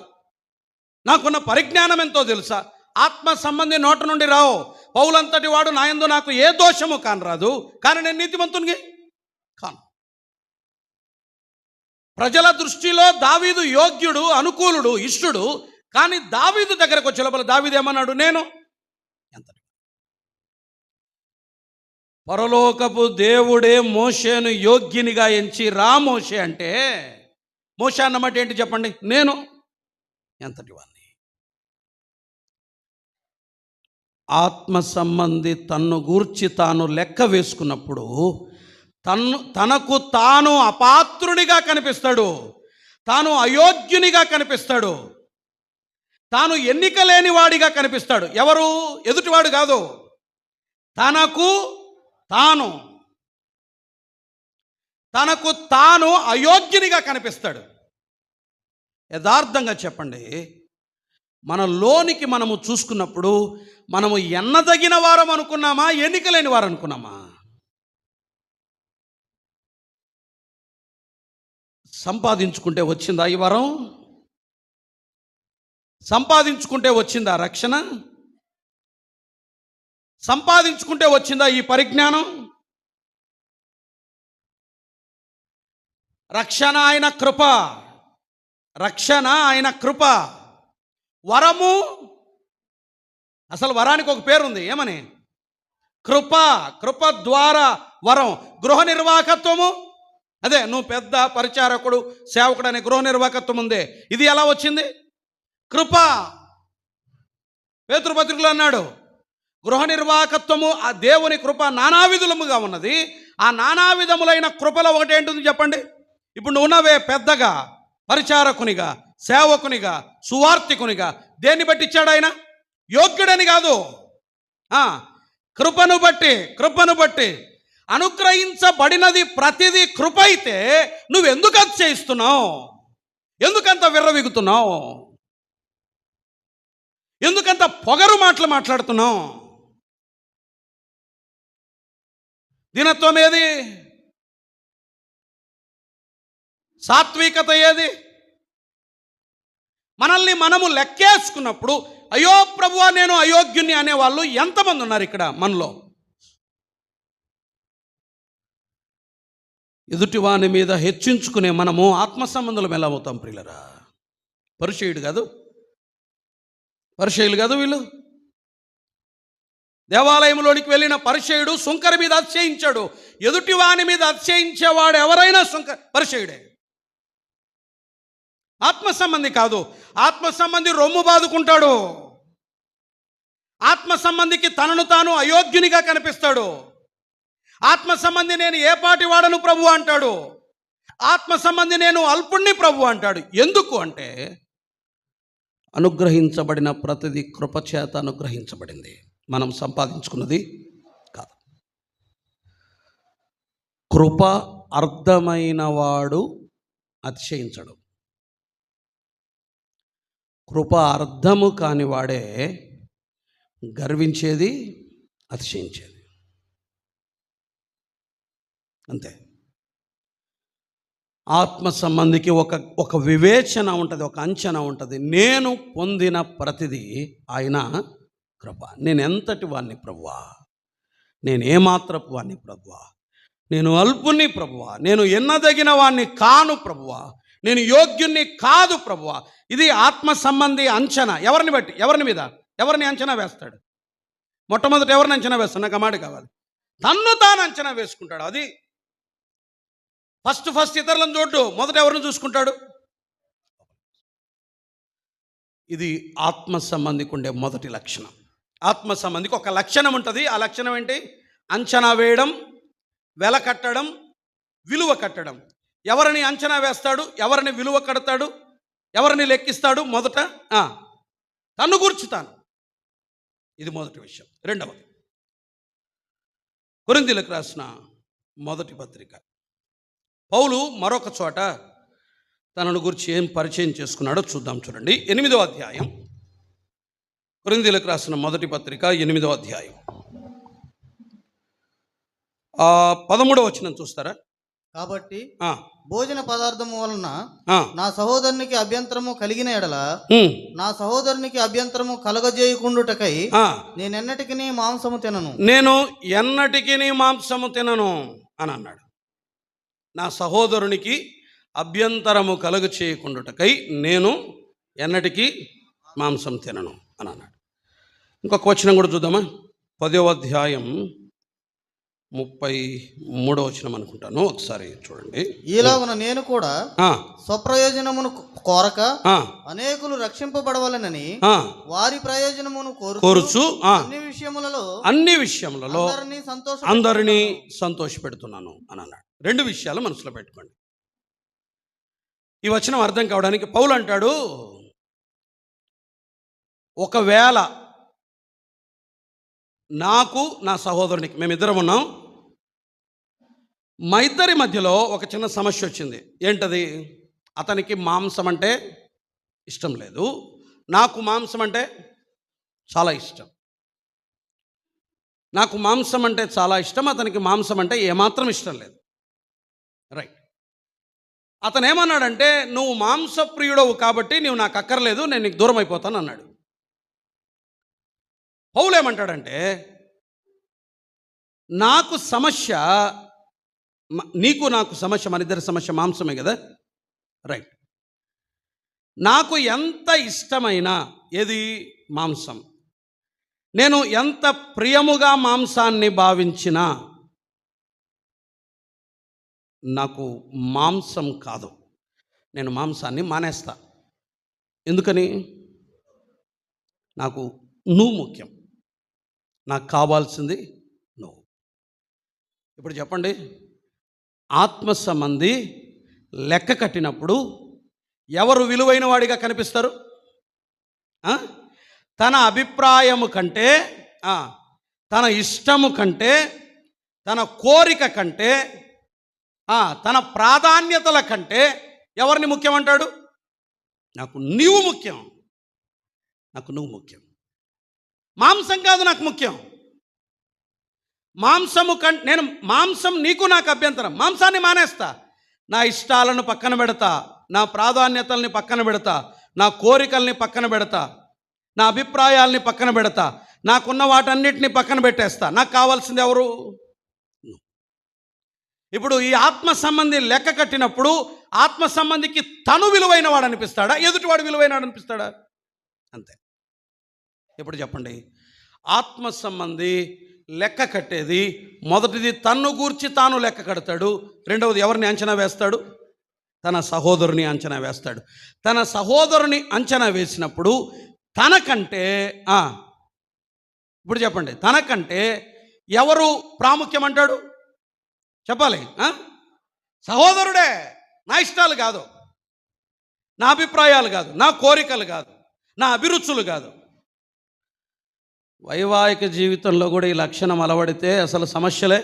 నాకున్న పరిజ్ఞానం ఎంతో తెలుసా? ఆత్మ సంబంధి నోట నుండి రావు. పౌలంతటి వాడు నా యందు నాకు ఏ దోషము కానరాదు, కానీ నేను నీతిమంతునికి కాను. ప్రజల దృష్టిలో దావీదు యోగ్యుడు, అనుకూలుడు, ఇష్టుడు. కానీ దావీదు దగ్గరకు వచ్చే లోపల దావీదు ఏమన్నాడు? నేను ఎంతటి. పరలోకపు దేవుడే మోషేను యోగ్యునిగా ఎంచి రా మోషే అంటే, మోషే అన్నమాట ఏంటి చెప్పండి? నేను ఎంతటి వాణ్ణి. ఆత్మ సంబంధి తన్ను గూర్చి తాను లెక్క వేసుకున్నప్పుడు తనకు తాను అపాత్రునిగా కనిపిస్తాడు, తాను అయోగ్యునిగా కనిపిస్తాడు, తాను ఎన్నిక లేని వాడిగా కనిపిస్తాడు. ఎవరు? ఎదుటివాడు కాదు, తనకు తాను అయోగ్యునిగా కనిపిస్తాడు. యథార్థంగా చెప్పండి, మన లోనికి మనము చూసుకున్నప్పుడు మనము ఎన్నదగిన వారం అనుకున్నామా, ఎన్నిక లేని వారు అనుకున్నామా? సంపాదించుకుంటే వచ్చిందా ఈ వరం? సంపాదించుకుంటే వచ్చిందా రక్షణ? సంపాదించుకుంటే వచ్చిందా ఈ పరిజ్ఞానం? రక్షణ ఆయన కృప, రక్షణ ఆయన కృప. వరము, అసలు వరానికి ఒక పేరుంది, ఏమని? కృప. కృప ద్వారా వరం. గృహ నిర్వాహకత్వము అదే నువ్వు పెద్ద పరిచారకుడు, సేవకుడు అనే గృహ నిర్వాహకత్వం ఉందే, ఇది ఎలా వచ్చింది? కృప. పేతురు పత్రికలో అన్నాడు, గృహ నిర్వాహకత్వము ఆ దేవుని కృప నానావిధములుగా ఉన్నది. ఆ నానావిధములైన కృపలో ఒకటి ఏంటుంది చెప్పండి? ఇప్పుడు నువ్వు ఉన్నవే పెద్దగా, పరిచారకునిగా, సేవకునిగా, సువార్తికునిగా, దేన్ని బట్టి ఇచ్చాడు ఆయన? యోగ్యుడని కాదు, కృపను బట్టి అనుగ్రహించబడినది ప్రతిదీ కృప అయితే నువ్వెందుకు అతిశయిస్తున్నావు? ఎందుకంత విర్రవీగుతున్నావు? ఎందుకంత పొగరు మాటలు మాట్లాడుతున్నావు? దీనత్వం ఏది? సాత్వికత ఏది? మనల్ని మనము లెక్కేసుకున్నప్పుడు అయ్యో ప్రభువా నేను అయోగ్యుని అనేవాళ్ళు ఎంతమంది ఉన్నారు ఇక్కడ మనలో? ఎదుటివాని మీద హెచ్చించుకునే మనము ఆత్మ సంబంధులం ఎలా అవుతాం ప్రియులరా? పరిచయులు కాదు వీళ్ళు. దేవాలయంలోనికి వెళ్ళిన పరిచయుడు సుంకరి మీద అతిశయించాడు. ఎదుటివాని మీద అతిశయించేవాడు ఎవరైనా పరిచయుడే. ఆత్మ సంబంధి కాదు. ఆత్మ సంబంధి రొమ్ము బాదుకుంటాడు. ఆత్మ సంబంధికి తనను తాను అయోగ్యునిగా కనిపిస్తాడు. ఆత్మ సంబంధి నేను ఏ పాటి వాడను ప్రభు అంటాడు. ఆత్మ సంబంధి నేను అల్పుణ్ణి ప్రభు అంటాడు. ఎందుకు అంటే అనుగ్రహించబడిన ప్రతిదీ కృపచేత అనుగ్రహించబడింది, మనం సంపాదించుకున్నది కాదు. కృప అర్థమైన వాడు అతిశయించడు. కృప అర్థము కాని వాడే గర్వించేది, అతిశయించేది. అంతే. ఆత్మ సంబంధికి ఒక వివేచన ఉంటుంది, ఒక అంచనా ఉంటుంది. నేను పొందిన ప్రతిదీ ఆయన కృప. నేను ఎంతటి వాణ్ణి ప్రభువా, నేను ఏమాత్రపు వాణ్ణి ప్రభువా, నేను అల్పుని ప్రభువా, నేను ఎన్నదగిన వాణ్ణి కాను ప్రభువా, నేను యోగ్యుణ్ణి కాదు ప్రభువా. ఇది ఆత్మ సంబంధి అంచనా. ఎవరిని బట్టి, ఎవరిని అంచనా వేస్తాడు? మొట్టమొదటి ఎవరిని అంచనా వేస్తాడు? నాకు మాట కావాలి. తన్ను తాను అంచనా వేసుకుంటాడు. అది ఫస్ట్ ఇతరులను చూడ్డు, మొదట ఎవరిని చూసుకుంటాడు? ఇది ఆత్మ సంబంధికి ఉండే మొదటి లక్షణం. ఆత్మ సంబంధికి ఒక లక్షణం ఉంటుంది. ఆ లక్షణం ఏంటి? అంచనా వేయడం, వెల కట్టడం, విలువ కట్టడం. ఎవరిని అంచనా వేస్తాడు? ఎవరిని విలువ కడతాడు? ఎవరిని లెక్కిస్తాడు? మొదట తన్ను గూర్చుతాను. ఇది మొదటి విషయం. రెండవది, కొరింథీయులకు రాసిన మొదటి పత్రిక. పౌలు మరొక చోట తనను గురించి ఏం పరిచయం చేసుకున్నాడో చూద్దాం. చూడండి, 8వ అధ్యాయం, కొరింథీయులకు రాసిన మొదటి పత్రిక 8వ అధ్యాయం 13వ వచనం చూస్తారా? కాబట్టి భోజన పదార్థము వలన నా సహోదరునికి అభ్యంతరము కలిగిన ఎడల నా సహోదరునికి అభ్యంతరము కలగజేయకుండుటకై నేను ఎన్నటికి మాంసము తినను అని అన్నాడు. నా సహోదరునికి అభ్యంతరము కలుగ చేయకుండుటకై నేను ఎన్నటికీ మాంసం తినను అని అన్నాడు. ఇంకొక వచనం కూడా చూద్దామా? 10వ అధ్యాయం 33వ వచనం అనుకుంటాను, ఒకసారి చూడండి. ఈలాగున నేను కూడా స్వప్రయోజనమును కోరక అనేకులు రక్షింపబడవలనని వారి ప్రయోజనమును కోరుచు అన్ని విషయములలో అందరినీ సంతోషపెడుతున్నాను అని అన్నాడు. 2 విషయాలు మనసులో పెట్టుకోండి. ఈ వచనం అర్థం కావడానికి పౌలు అంటాడు, ఒకవేళ నాకు నా సహోదరునికి, మేమిద్దరం ఉన్నాం, మా ఇద్దరి మధ్యలో ఒక చిన్న సమస్య వచ్చింది. ఏంటది? అతనికి మాంసం అంటే ఇష్టం లేదు, నాకు మాంసం అంటే చాలా ఇష్టం. నాకు మాంసం అంటే చాలా ఇష్టం, అతనికి మాంసం అంటే ఏమాత్రం ఇష్టం లేదు. రైట్. అతను ఏమన్నాడంటే, నువ్వు మాంసప్రియుడవు కాబట్టి నువ్వు నాకు అక్కర్లేదు, నేను నీకు దూరం అయిపోతాను అన్నాడు. పౌలు ఏమంటాడంటే, నాకు సమస్య, నీకు నాకు సమస్య, మన ఇద్దరి సమస్య మాంసమే కదా. రైట్. నాకు ఎంత ఇష్టమైనా ఏది? మాంసం. నేను ఎంత ప్రియముగా మాంసాన్ని భావించినా నాకు మాంసం కాదు, నేను మాంసాన్ని మానేస్తా. ఎందుకని? నాకు నువ్వు ముఖ్యం, నాకు కావాల్సింది నువ్వు. ఇప్పుడు చెప్పండి, ఆత్మ సంబంధి లెక్క కట్టినప్పుడు ఎవరు విలువైన వాడిగా కనిపిస్తారు? తన అభిప్రాయము కంటే, తన ఇష్టము కంటే, తన కోరిక కంటే, తన ప్రాధాన్యతల కంటే ఎవరిని ముఖ్యమంటాడు? నాకు నీవు ముఖ్యం, నాకు నువ్వు ముఖ్యం. మాంసం కాదు నాకు ముఖ్యం. మాంసము నేను మాంసం నీకు నాకు అభ్యంతరం, మాంసాన్ని మానేస్తా. నా ఇష్టాలను పక్కన పెడతా, నా ప్రాధాన్యతల్ని పక్కన పెడతా, నా కోరికల్ని పక్కన పెడతా, నా అభిప్రాయాల్ని పక్కన పెడతా, నాకున్న వాటన్నిటిని పక్కన పెట్టేస్తా. నాకు కావాల్సింది ఎవరు? ఇప్పుడు ఈ ఆత్మ సంబంధి లెక్క కట్టినప్పుడు ఆత్మ సంబంధికి తను విలువైన వాడు అనిపిస్తాడా, ఎదుటివాడు విలువైన వాడు అనిపిస్తాడా? అంతే. ఇప్పుడు చెప్పండి, ఆత్మ సంబంధి లెక్క కట్టేది మొదటిది తన్ను గూర్చి తాను లెక్క కడతాడు, రెండవది ఎవరిని అంచనా వేస్తాడు? తన సహోదరుని అంచనా వేస్తాడు. తన సహోదరుని అంచనా వేసినప్పుడు తనకంటే, ఇప్పుడు చెప్పండి, తనకంటే ఎవరు ప్రాముఖ్యం అంటాడు? చెప్పాలి. సహోదరుడే. నా ఇష్టాలు కాదు, నా అభిప్రాయాలు కాదు, నా కోరికలు కాదు, నా అభిరుచులు కాదు. వైవాహిక జీవితంలో కూడా ఈ లక్షణం అలవడితే అసలు సమస్యలే.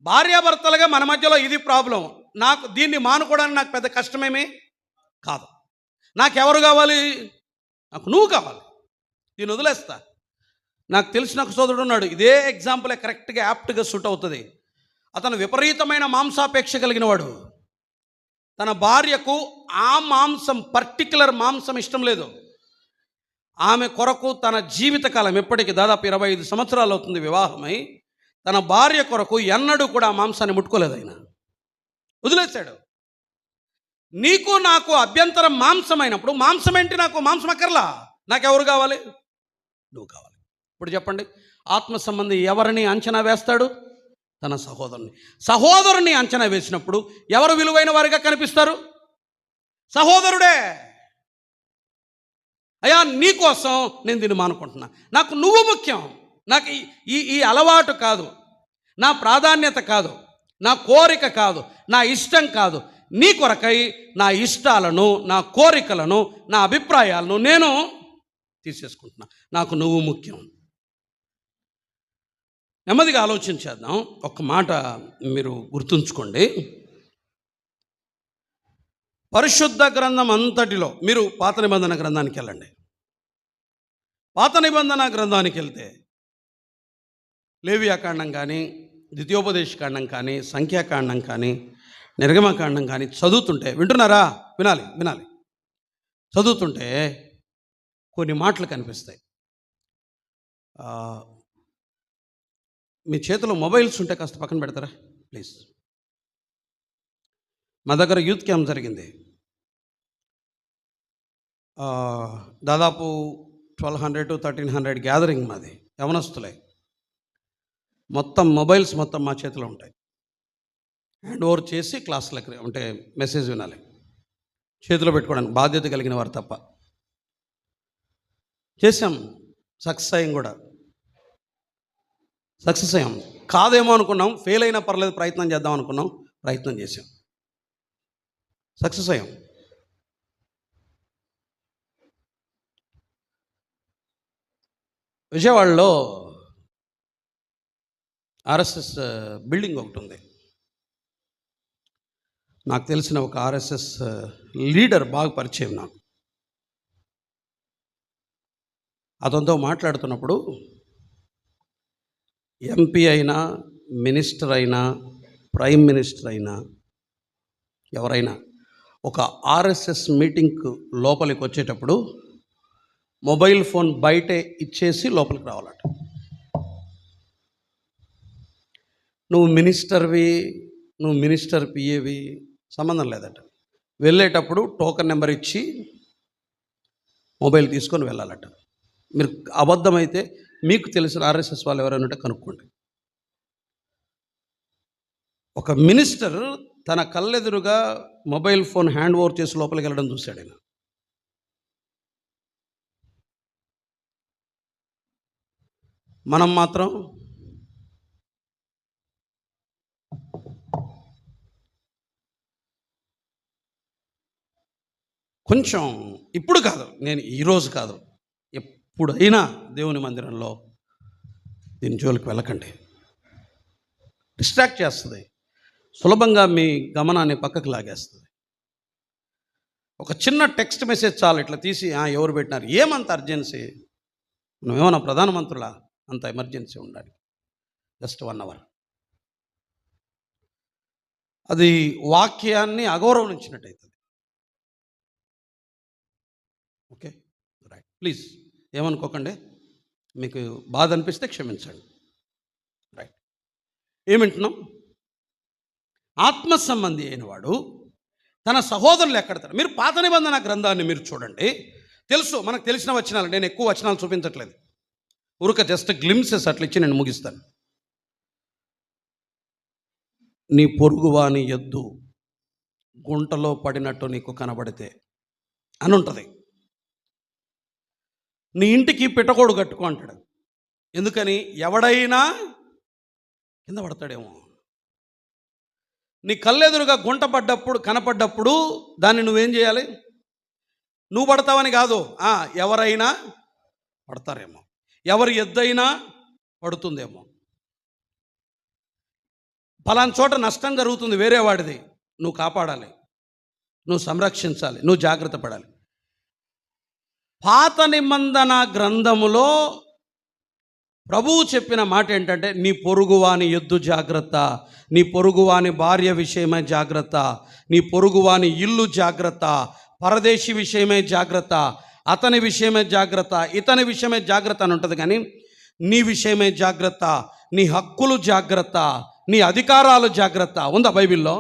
భార్యాభర్తలుగా మన మధ్యలో ఇది ప్రాబ్లం. నాకు దీన్ని మానుకోవడానికి నాకు పెద్ద కష్టమేమీ కాదు. నాకెవరు కావాలి? నాకు నువ్వు కావాలి. దీన్ని వదిలేస్తా. నాకు తెలిసిన ఒక సోదరుడు ఉన్నాడు, ఇదే ఎగ్జాంపులే కరెక్ట్గా యాప్ట్గా సూట్ అవుతుంది. అతను విపరీతమైన మాంసాపేక్ష కలిగిన వాడు. తన భార్యకు ఆ మాంసం, పర్టికులర్ మాంసం ఇష్టం లేదు. ఆమె కొరకు తన జీవితకాలం, ఎప్పటికీ దాదాపు 25 సంవత్సరాలు అవుతుంది వివాహమై, తన భార్య కొరకు ఎన్నడూ కూడా ఆ మాంసాన్ని ముట్టుకోలేదు. ఆయన వదిలేశాడు. నీకు నాకు అభ్యంతరం మాంసం అయినప్పుడు, మాంసం ఏంటి? నాకు మాంసం అక్కర్లా, నాకెవరు కావాలి? నువ్వు కావాలి. ఇప్పుడు చెప్పండి, ఆత్మ సంబంధి ఎవరిని అంచనా వేస్తాడు? తన సహోదరుని. సహోదరుని అంచనా వేసినప్పుడు ఎవరు విలువైన వారిగా కనిపిస్తారు? సహోదరుడే. అయ్యా, నీకోసం నేను దీన్ని మానుకుంటున్నా, నాకు నువ్వు ముఖ్యం, నాకు ఈ అలవాటు కాదు, నా ప్రాధాన్యత కాదు, నా కోరిక కాదు, నా ఇష్టం కాదు, నీ కొరకై నా ఇష్టాలను, నా కోరికలను, నా అభిప్రాయాలను నేను తీసేసుకుంటున్నా, నాకు నువ్వు ముఖ్యం. నెమ్మదిగా ఆలోచించేద్దాం. ఒక్క మాట మీరు గుర్తుంచుకోండి. పరిశుద్ధ గ్రంథం అంతటిలో మీరు పాత నిబంధన గ్రంథానికి వెళ్ళండి. పాత నిబంధన గ్రంథానికి వెళ్తే లేవియాకాండం కానీ, ద్వితీయోపదేశకాండం కానీ, సంఖ్యాకాండం కానీ, నిర్గమకాండం కానీ చదువుతుంటే, వింటున్నారా? వినాలి. చదువుతుంటే కొన్ని మాటలు కనిపిస్తాయి. మీ చేతిలో మొబైల్స్ ఉంటే కాస్త పక్కన పెడతారా ప్లీజ్? మా దగ్గర యూత్ క్యాంప్ జరిగింది. దాదాపు 1200 to 1300 గ్యాదరింగ్ మాది, యవనస్తులే. మొత్తం మొబైల్స్ మొత్తం మా చేతిలో ఉంటాయి. హ్యాండ్ ఓవర్ చేసి క్లాసులకి అంటే మెసేజ్ వినాలి, చేతిలో పెట్టుకోవడానికి బాధ్యత కలిగిన వారు తప్ప. చేసాం, సక్సెస్ అయ్యాం కూడా. సక్సెస్ అయ్యాం. కాదేమో అనుకున్నాం, ఫెయిల్ అయినా పర్లేదు, ప్రయత్నం చేద్దాం అనుకున్నాం, ప్రయత్నం చేసాం, సక్సెస్ అయ్యాం. విజయవాడలో ఆర్ఎస్ఎస్ బిల్డింగ్ ఒకటి ఉంది. నాకు తెలిసిన ఒక ఆర్ఎస్ఎస్ లీడర్ బాగా పరిచయం నాకు. అతనితో మాట్లాడుతున్నప్పుడు ఎంపీ అయినా, మినిస్టర్ అయినా, ప్రైమ్ మినిస్టర్ అయినా, ఎవరైనా ఒక ఆర్ఎస్ఎస్ మీటింగ్కు లోపలికి వచ్చేటప్పుడు మొబైల్ ఫోన్ బయటే ఇచ్చేసి లోపలికి రావాలట. నువ్వు మినిస్టర్వి, నువ్వు మినిస్టర్ పిఏవి సంబంధం లేదట. వెళ్ళేటప్పుడు టోకెన్ నెంబర్ ఇచ్చి మొబైల్ తీసుకొని వెళ్ళాలట. మీరు అబద్ధమైతే మీకు తెలిసిన ఆర్ఎస్ఎస్ వాళ్ళు ఎవరైనా ఉంటే కనుక్కోండి. ఒక మినిస్టర్ తన కళ్ళెదురుగా మొబైల్ ఫోన్ హ్యాండ్ ఓవర్ చేసి లోపలికి వెళ్ళడం చూశాడు ఆయన. మనం మాత్రం కొంచెం, ఇప్పుడు కాదు, నేను ఈరోజు కాదు, ఎప్పుడైనా దేవుని మందిరంలో దీని జోలికి వెళ్ళకండి. డిస్ట్రాక్ట్ చేస్తుంది, సులభంగా మీ గమనాన్ని పక్కకు లాగేస్తుంది. ఒక చిన్న టెక్స్ట్ మెసేజ్ చాలు, ఇట్లా తీసి ఎవరు పెట్టినారు, ఏమంత అర్జెన్సీ, మనం ఏమన్నా ప్రధానమంత్రుల అంత ఎమర్జెన్సీ ఉండాలి, జస్ట్ 1 hour. అది వాక్యాన్ని అగౌరవించినట్టయితుంది. ఓకే, రైట్, ప్లీజ్ ఏమనుకోకండి, మీకు బాధ అనిపిస్తే క్షమించండి. రైట్, ఏమింటున్నాం? ఆత్మ సంబంధి అయిన వాడు తన సహోదరులు ఎక్కడతారు. మీరు పాత నిబంధన గ్రంథాన్ని మీరు చూడండి, తెలుసు, మనకు తెలిసిన వచనాలు. నేను ఎక్కువ వచనాలు చూపించట్లేదు, ఊరిక జస్ట్ గ్లిమ్సెస్ అట్లా ఇచ్చి నేను ముగిస్తాను. నీ పొరుగువాని ఎద్దు గుంటలో పడినట్టు నీకు కనబడితే అని ఉంటుంది. నీ ఇంటికి పిట్టకోడు కట్టుకో అంటాడు. ఎందుకని? ఎవడైనా కింద పడతాడేమో. నీ కళ్ళెదురుగా గుంట పడ్డప్పుడు కనపడ్డప్పుడు దాన్ని నువ్వేం చేయాలి? నువ్వు పడతావని కాదు, ఎవరైనా పడతారేమో, ఎవరి ఎద్దైనా పడుతుందేమో, ఫలానా చోట నష్టం జరుగుతుంది వేరే వాడిది, నువ్వు కాపాడాలి, నువ్వు సంరక్షించాలి, నువ్వు జాగ్రత్త పడాలి. పాత నిబంధన గ్రంథములో ప్రభువు చెప్పిన మాట ఏంటంటే, నీ పొరుగువాని ఎద్దు జాగ్రత్త, నీ పొరుగువాని భార్య విషయమై జాగ్రత్త, నీ పొరుగువాని ఇల్లు జాగ్రత్త, పరదేశీ విషయమే జాగ్రత్త, అతని విషయమే జాగ్రత్త, ఇతని విషయమే జాగ్రత్త అని ఉంటుంది. కానీ నీ విషయమే జాగ్రత్త, నీ హక్కులు జాగ్రత్త, నీ అధికారాలు జాగ్రత్త ఉందా బైబిల్లో?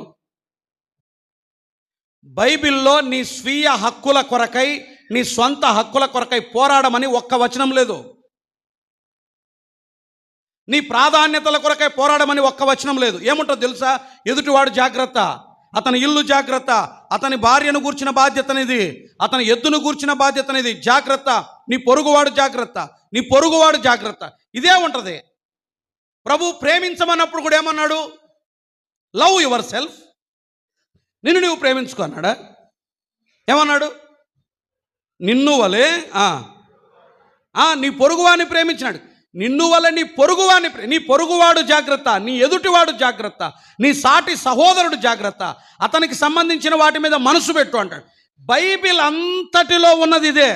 బైబిల్లో నీ స్వీయ హక్కుల కొరకై, నీ స్వంత హక్కుల కొరకై పోరాడమని ఒక్క వచనం లేదు. నీ ప్రాధాన్యతల కొరకై పోరాడమని ఒక్క వచనం లేదు. ఏముంటుందో తెలుసా? ఎదుటివాడు జాగ్రత్త, అతని ఇల్లు జాగ్రత్త, అతని భార్యను గూర్చిన బాధ్యతనిది, అతని ఎద్దును గూర్చిన బాధ్యతనిది, జాగ్రత్త, నీ పొరుగువాడు జాగ్రత్త, నీ పొరుగువాడు జాగ్రత్త, ఇదే ఉంటుంది. ప్రభు ప్రేమించమన్నప్పుడు కూడా ఏమన్నాడు? లవ్ యువర్ సెల్ఫ్, నిన్ను నువ్వు ప్రేమించుకో అన్నాడా? ఏమన్నాడు? నిన్ను వలే నీ పొరుగువాడిని ప్రేమించినాడు. నిన్ను వల్ల నీ పొరుగువాడు జాగ్రత్త, నీ ఎదుటివాడు జాగ్రత్త, నీ సాటి సహోదరుడు జాగ్రత్త, అతనికి సంబంధించిన వాటి మీద మనసు పెట్టు అంటాడు. బైబిల్ అంతటిలో ఉన్నది ఇదే.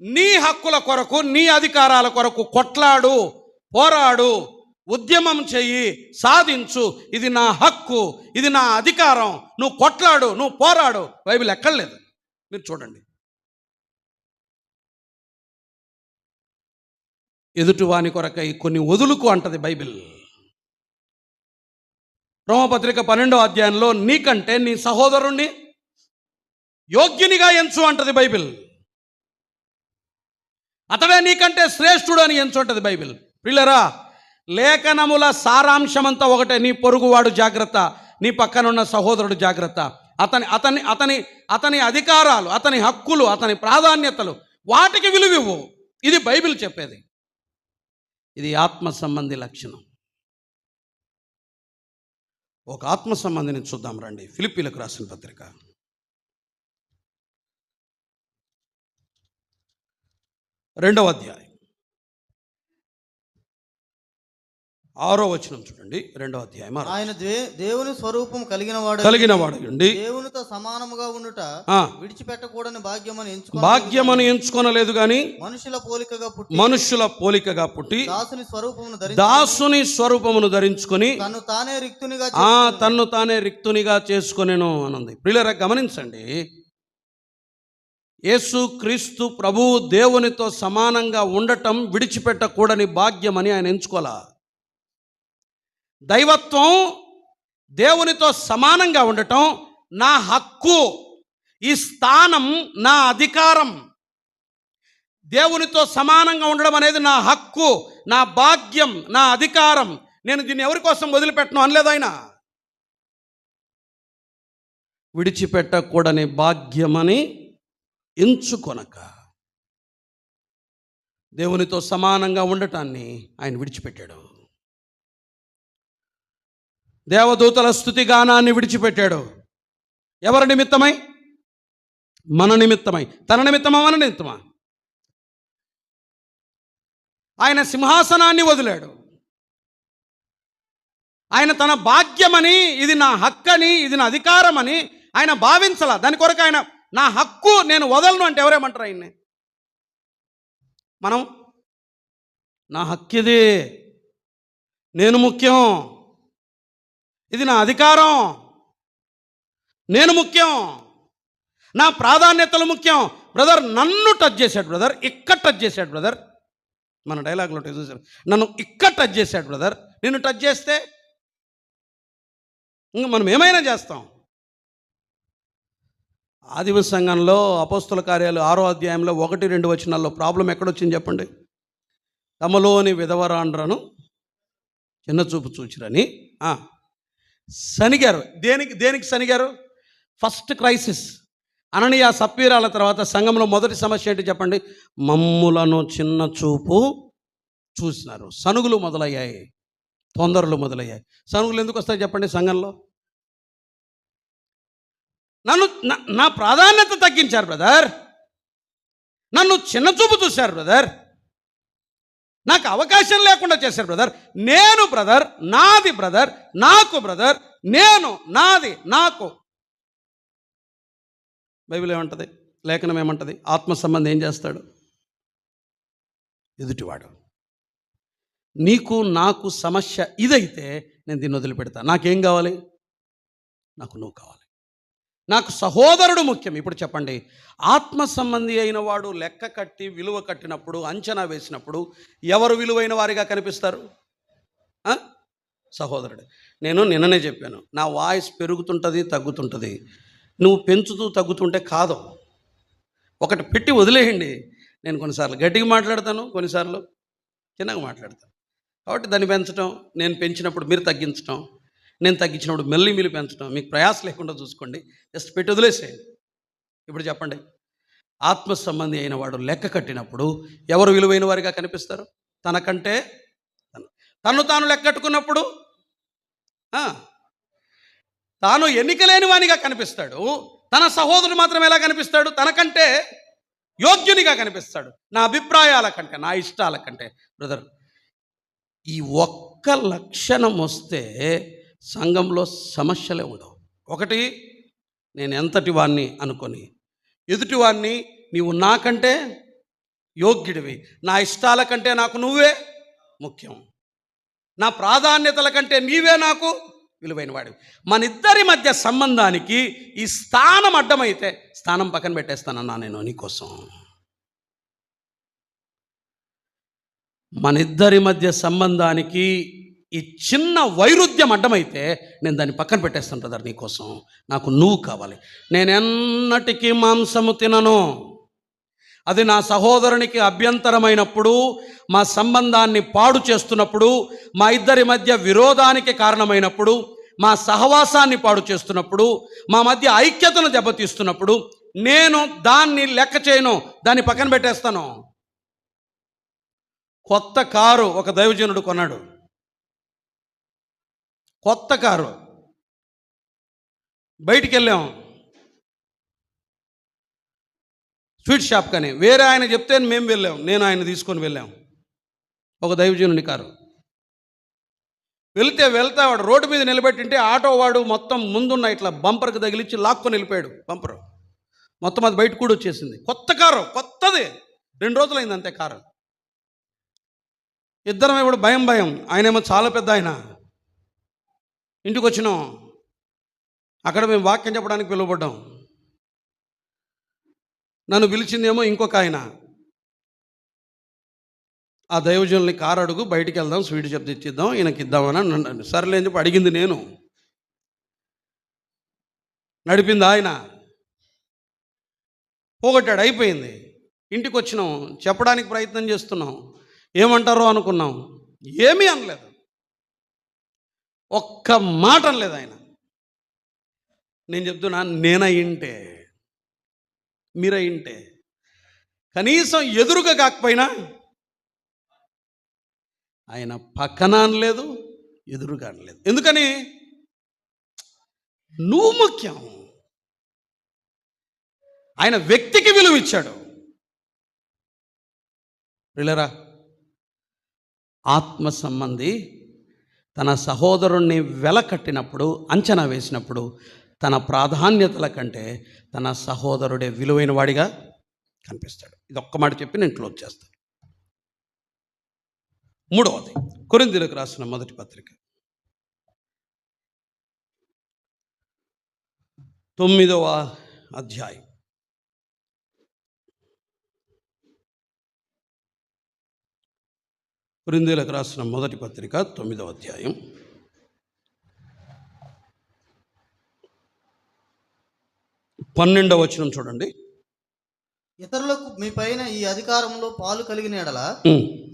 నీ హక్కుల కొరకు, నీ అధికారాల కొరకు కొట్లాడు, పోరాడు, ఉద్యమం చెయ్యి, సాధించు. ఇది నా హక్కు, ఇది నా అధికారం, నువ్వు కొట్లాడు, నువ్వు పోరాడు. బైబిల్ ఎక్కడలేదు, మీరు చూడండి. ఎదుటివాని కొరకై కొన్ని వదులుకు అంటది బైబిల్. రోమపత్రిక 12వ అధ్యాయంలో నీకంటే నీ సహోదరుణ్ణి యోగ్యునిగా ఎంచు అంటది బైబిల్. అతడే నీకంటే శ్రేష్ఠుడు అని ఎంచు అంటది బైబిల్. పిల్లరా, లేఖనముల సారాంశమంతా ఒకటే. నీ పొరుగువాడు జాగ్రత్త, నీ పక్కనున్న సహోదరుడు జాగ్రత్త, అతని అధికారాలు, అతని హక్కులు, అతని ప్రాధాన్యతలు, వాటికి విలువివ్వు. ఇది బైబిల్ చెప్పేది. ఇది ఆత్మ సంబంధి లక్షణం. ఒక ఆత్మ సంబంధిని చూద్దాం రండి. ఫిలిప్పీలకు రాసిన పత్రిక 2వ అధ్యాయం 6వ వచనం చూడండి. 2వ అధ్యాయం. ఆయన దేవుని స్వరూపం కలిగిన వాడు దేవునితో సమానముగా ఉండుట విడిచిపెట్టకూడని భాగ్యమని ఎంచుకొనలేదు గాని మనుషుల పోలికగా పుట్టి దాసుని స్వరూపమును ధరించుకొని తన్ను తానే రిక్తునిగా చేసుకొనెను అన్నది. ప్రియులారా, గమనించండి, యేసు క్రీస్తు ప్రభువు దేవునితో సమానంగా ఉండటం విడిచిపెట్టకూడని భాగ్యమని ఆయన ఎంచుకోలా. దైవత్వం, దేవునితో సమానంగా ఉండటం నా హక్కు, ఈ స్థానం నా అధికారం. దేవునితో సమానంగా ఉండడం అనేది నా హక్కు, నా భాగ్యం, నా అధికారం. నేను దీన్ని ఎవరి కోసం వదిలిపెట్టను అనలేదు ఆయన. విడిచిపెట్టకూడని భాగ్యమని ఎంచుకొనక దేవునితో సమానంగా ఉండటాన్ని ఆయన విడిచిపెట్టాడు. దేవదూతల స్తుతిగానాన్ని విడిచిపెట్టాడు. ఎవరి నిమిత్తమై? మన నిమిత్తమై. తన నిమిత్తమా మన నిమిత్తమా? ఆయన సింహాసనాన్ని వదిలాడు. ఆయన తన భాగ్యమని, ఇది నా హక్కని, ఇది నా అధికారమని ఆయన భావించాల. దాని కొరకు ఆయన నా హక్కు నేను వదలను అంటే ఎవరేమంటారు ఆయన్ని? మనం నా హక్కు ఇది, నేను ముఖ్యం, ఇది నా అధికారం, నేను ముఖ్యం, నా ప్రాధాన్యతలు ముఖ్యం. బ్రదర్ నన్ను టచ్ చేశాడు బ్రదర్, ఇక్కడ టచ్ చేశాడు బ్రదర్. మన డైలాగ్లో చూసారు, నన్ను ఇక్కడ టచ్ చేశాడు బ్రదర్. నిన్ను టచ్ చేస్తే ఇంకా మనం ఏమైనా చేస్తాం. ఆదిమ సంఘంలో అపోస్తుల కార్యాలు 6వ అధ్యాయంలో 1-2 వచనాల్లో ప్రాబ్లం ఎక్కడొచ్చింది చెప్పండి? తమలోని విధవరాండ్రను చిన్నచూపు చూచిరని సనిగారు. దేనికి సనిగారు? First crisis. అననీయ సప్పీరాల తర్వాత సంఘంలో మొదటి సమస్య ఏంటి చెప్పండి? మమ్ములను చిన్న చూపు చూసినారు. సనుగులు మొదలయ్యాయి, తొందరలు మొదలయ్యాయి. సనుగులు ఎందుకు వస్తాయి చెప్పండి? సంఘంలో నా ప్రాధాన్యత తగ్గించారు బ్రదర్, నన్ను చిన్న చూపు చూశారు బ్రదర్, నాకు అవకాశం లేకుండా చేశారు బ్రదర్. నేను బ్రదర్, నాది బ్రదర్, నాకు బ్రదర్, నేను, నాది, నాకు. బైబిల్ ఏమంటుంది? లేఖనం ఏమంటుంది? ఆత్మ సంబంధం ఏం చేస్తాడు? ఎదుటివాడు. నీకు నాకు సమస్య ఇదైతే నేను దీన్ని వదిలిపెడతా. నాకేం కావాలి? నాకు నువ్వు కావాలి, నాకు సహోదరుడు ముఖ్యం. ఇప్పుడు చెప్పండి, ఆత్మ సంబంధి అయిన వాడు లెక్క కట్టి విలువ కట్టినప్పుడు, అంచనా వేసినప్పుడు ఎవరు విలువైన వారిగా కనిపిస్తారు? సహోదరుడు. నేను నిన్ననే చెప్పాను, నా వాయిస్ పెరుగుతుంటుంది, తగ్గుతుంటుంది. నువ్వు పెంచుతూ తగ్గుతుంటే కాదు, ఒకటి పెట్టి వదిలేయండి. నేను కొన్నిసార్లు గట్టిగా మాట్లాడతాను, కొన్నిసార్లు చిన్నగా మాట్లాడతాను. కాబట్టి దాన్ని పెంచడం, నేను పెంచినప్పుడు మీరు తగ్గించడం, నేను తగ్గించినప్పుడు మళ్ళీ మీరు పెంచడం, మీకు ప్రయాస లేకుండా చూసుకోండి. జస్ట్ పెట్టి వదిలేసేయండి. ఇప్పుడు చెప్పండి, ఆత్మ సంబంధి అయిన వాడు లెక్క కట్టినప్పుడు ఎవరు విలువైన వారిగా కనిపిస్తారు? తనకంటే తను తాను లెక్కట్టుకున్నప్పుడు తాను ఎన్నిక లేని వానిగా కనిపిస్తాడు. తన సహోదరుడు మాత్రం ఎలా కనిపిస్తాడు? తనకంటే యోగ్యునిగా కనిపిస్తాడు. నా అభిప్రాయాల కంటే, నా ఇష్టాల కంటే. బ్రదర్, ఈ ఒక్క లక్షణం వస్తే సంఘంలో సమస్యలే ఉండవు. ఒకటి, నేను ఎంతటి వాణ్ణి అనుకొని, ఎదుటివాణ్ణి నీవు నాకంటే యోగ్యుడివి, నా ఇష్టాల కంటే నాకు నువ్వే ముఖ్యం, నా ప్రాధాన్యతల కంటే నీవే నాకు విలువైన వాడివి. మన ఇద్దరి మధ్య సంబంధానికి ఈ స్థానం అడ్డమైతే స్థానం పక్కన పెట్టేస్తానన్నా నేను నీకోసం. మన ఇద్దరి మధ్య సంబంధానికి ఈ చిన్న వైరుధ్యం అడ్డమైతే నేను దాన్ని పక్కన పెట్టేస్తాను బ్రదర్ నీకోసం. నాకు నువ్వు కావాలి. నేను ఎన్నటికీ మాంసము తినను. అది నా సహోదరునికి అభ్యంతరమైనప్పుడు, మా సంబంధాన్ని పాడు చేస్తున్నప్పుడు, మా ఇద్దరి మధ్య విరోధానికి కారణమైనప్పుడు, మా సహవాసాన్ని పాడు చేస్తున్నప్పుడు, మా మధ్య ఐక్యతను దెబ్బతీస్తున్నప్పుడు నేను దాన్ని లెక్క చేయను, దాన్ని పక్కన పెట్టేస్తాను. కొత్త కారు ఒక దైవజనుడు కొన్నాడు. కొత్త కారు. బయటికి వెళ్ళాం స్వీట్ షాప్ కానీ, వేరే ఆయన చెప్తే మేము వెళ్ళాం, నేను ఆయన తీసుకొని వెళ్ళాం. ఒక దైవజనుని కారు. వెళ్తే వాడు రోడ్డు మీద నిలబెట్టింటే ఆటో వాడు మొత్తం ముందున్న ఇట్లా బంపర్కి తగిలిచ్చి లాక్కొని వెళ్ళిపోయాడు. బంపర్ మొత్తం అది బయట కూడా వచ్చేసింది. కొత్త కారు, కొత్తది, 2 రోజులైంది అంతే కారు. ఇద్దరం ఇప్పుడు భయం. ఆయనేమో చాలా పెద్ద ఆయన. ఇంటికి వచ్చినాం. అక్కడ మేము వాక్యం చెప్పడానికి పిలువబడ్డాం. నన్ను పిలిచిందేమో ఇంకొక ఆయన. ఆ దైవజనుల్ని కారు అడుగు, బయటికి వెళ్దాం, స్వీట్ చెప్తే ఇచ్చిద్దాం, ఈయనకి ఇద్దామని నన్ను. సరేలేని చెప్పి అడిగింది నేను, నడిపింది ఆయన. పోగొట్టాడు, అయిపోయింది. ఇంటికి వచ్చినాం, చెప్పడానికి ప్రయత్నం చేస్తున్నాం. ఏమంటారో అనుకున్నాం, ఏమీ అనలేదు. ఒక్క మాట లేదు ఆయన. నేను చెప్తున్నా, నేనయింటే మీరయింటే కనీసం ఎదురుగా కాకపోయినా ఆయన పక్కన అనలేదు, ఎదురుగా అనలేదు. ఎందుకని? నువ్వు ముఖ్యం. ఆయన వ్యక్తికి విలువ ఇచ్చాడు. వెళ్ళరా, ఆత్మ సంబంధి తన సహోదరుణ్ణి వెలకట్టినప్పుడు, అంచనా వేసినప్పుడు తన ప్రాధాన్యతల కంటే తన సహోదరుడే విలువైన వాడిగా కనిపిస్తాడు. ఇది ఒక్క మాట చెప్పి నేను క్లోజ్ చేస్తాను. మూడవది, కొరింథీయులకు రాసిన మొదటి పత్రిక 9వ అధ్యాయం. కొరింథీయులకు రాసిన మొదటి పత్రిక 9వ అధ్యాయం 12వ వచనం చూడండి. ఇతరులకు మీ పైన ఈ అధికారంలో పాలు కలిగిన ఎడల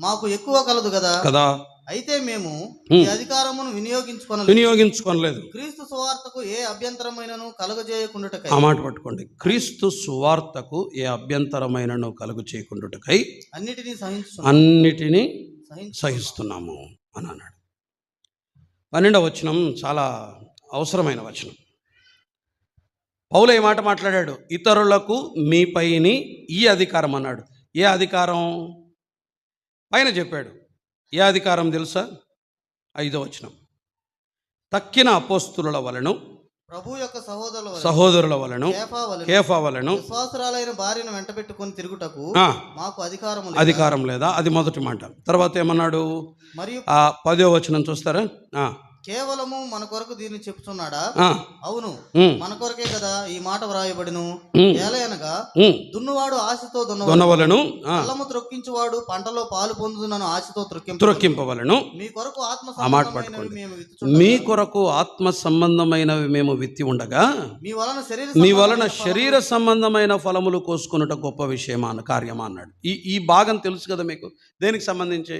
మాకు ఎక్కువ కలదు కదా. అయితే మేము ఈ అధికారమును వినియోగించుకోలేదు. క్రీస్తు సువార్తకు ఏ అభ్యంతరమైనను కలుగజేయకుండుటకై. ఆ మాట పట్టుకోండి. క్రీస్తు సువార్తకు ఏ అభ్యంతరమైనను కలుగు చేయకుండుటకై అన్నిటినీ సహిస్తున్నాము అని అన్నాడు. 12వ వచనం చాలా అవసరమైన వచనం. పౌలు ఏ మాట మాట్లాడాడు? ఇతరులకు మీపైని ఈ అధికారం అన్నాడు. ఏ అధికారం? పైన చెప్పాడు. ఏ అధికారం తెలుసా? 5వ వచనం. తక్కిన అపోస్తుల వలను, ప్రభు యొక్క సహోదరుల వలను, కేఫా వలను, విశ్వాసురాలైన భార్యను వెంట పెట్టుకొని తిరుగుటకు మాకు అధికారం లేదా? అది మొదటి మాట. తర్వాత ఏమన్నాడు? మరియు 10వ వచనం చూస్తారా? కేవలము మన కొరకు దీన్ని చెప్తున్నాడా? అవును, మన కొరకే కదా ఈ మాట వ్రాయబడిను. ఏలయనగా దున్నువాడు ఆశతో దున్నవలను, కళ్ళము త్రొక్కించువాడు పంటలో పాలు పొందుతున్న ఆశతో త్రొక్కింపవలను. మీ కొరకు మీ కొరకు ఆత్మ సంబంధమైనవి మేము విత్తి ఉండగా మీ వలన శరీర సంబంధమైన ఫలములు కోసుకున్నట గొప్ప విషయమా కార్యమా అన్నాడు. ఈ భాగం తెలుసు కదా మీకు. దేనికి సంబంధించి?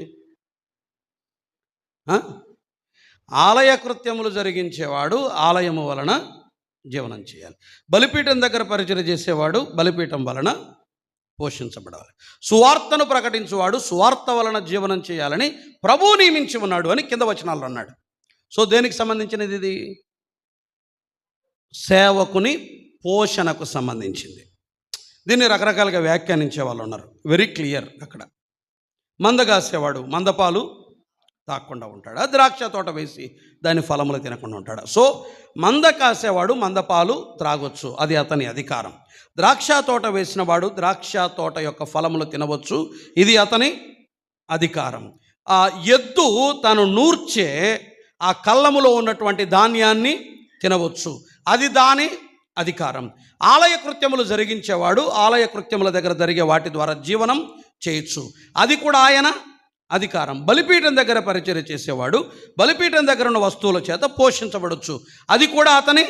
ఆలయ కృత్యములు జరిగించేవాడు ఆలయము వలన జీవనం చేయాలి. బలిపీఠం దగ్గర పరిచయం చేసేవాడు బలిపీఠం వలన పోషించబడాలి. సువార్తను ప్రకటించువాడు సువార్త వలన జీవనం చేయాలని ప్రభువు నియమించి ఉన్నాడు అని కింద వచనాల్లో అన్నాడు. సో దేనికి సంబంధించినది ఇది? సేవకుని పోషణకు సంబంధించింది. దీన్ని రకరకాలుగా వ్యాఖ్యానించే వాళ్ళు ఉన్నారు. Very clear. అక్కడ మందగాసేవాడు మందపాలు తాకుండా ఉంటాడా? ద్రాక్ష తోట వేసి దాని ఫలములు తినకుండా ఉంటాడా? సో మంద కాసేవాడు మందపాలు త్రాగొచ్చు, అది అతని అధికారం. ద్రాక్ష తోట వేసిన వాడు ద్రాక్ష తోట యొక్క ఫలములు తినవచ్చు, ఇది అతని అధికారం. ఆ ఎద్దు తను నూర్చే ఆ కళ్ళములో ఉన్నటువంటి ధాన్యాన్ని తినవచ్చు, అది దాని అధికారం. ఆలయ కృత్యములు జరిగించేవాడు ఆలయ కృత్యముల దగ్గర జరిగే వాటి ద్వారా జీవనం చేయొచ్చు, అది కూడా ఆయన అధికారం. బలిపీఠం దగ్గర పరిచర్య చేసేవాడు బలిపీఠం దగ్గర ఉన్న వస్తువుల చేత పోషించబడవచ్చు, అది కూడా అతని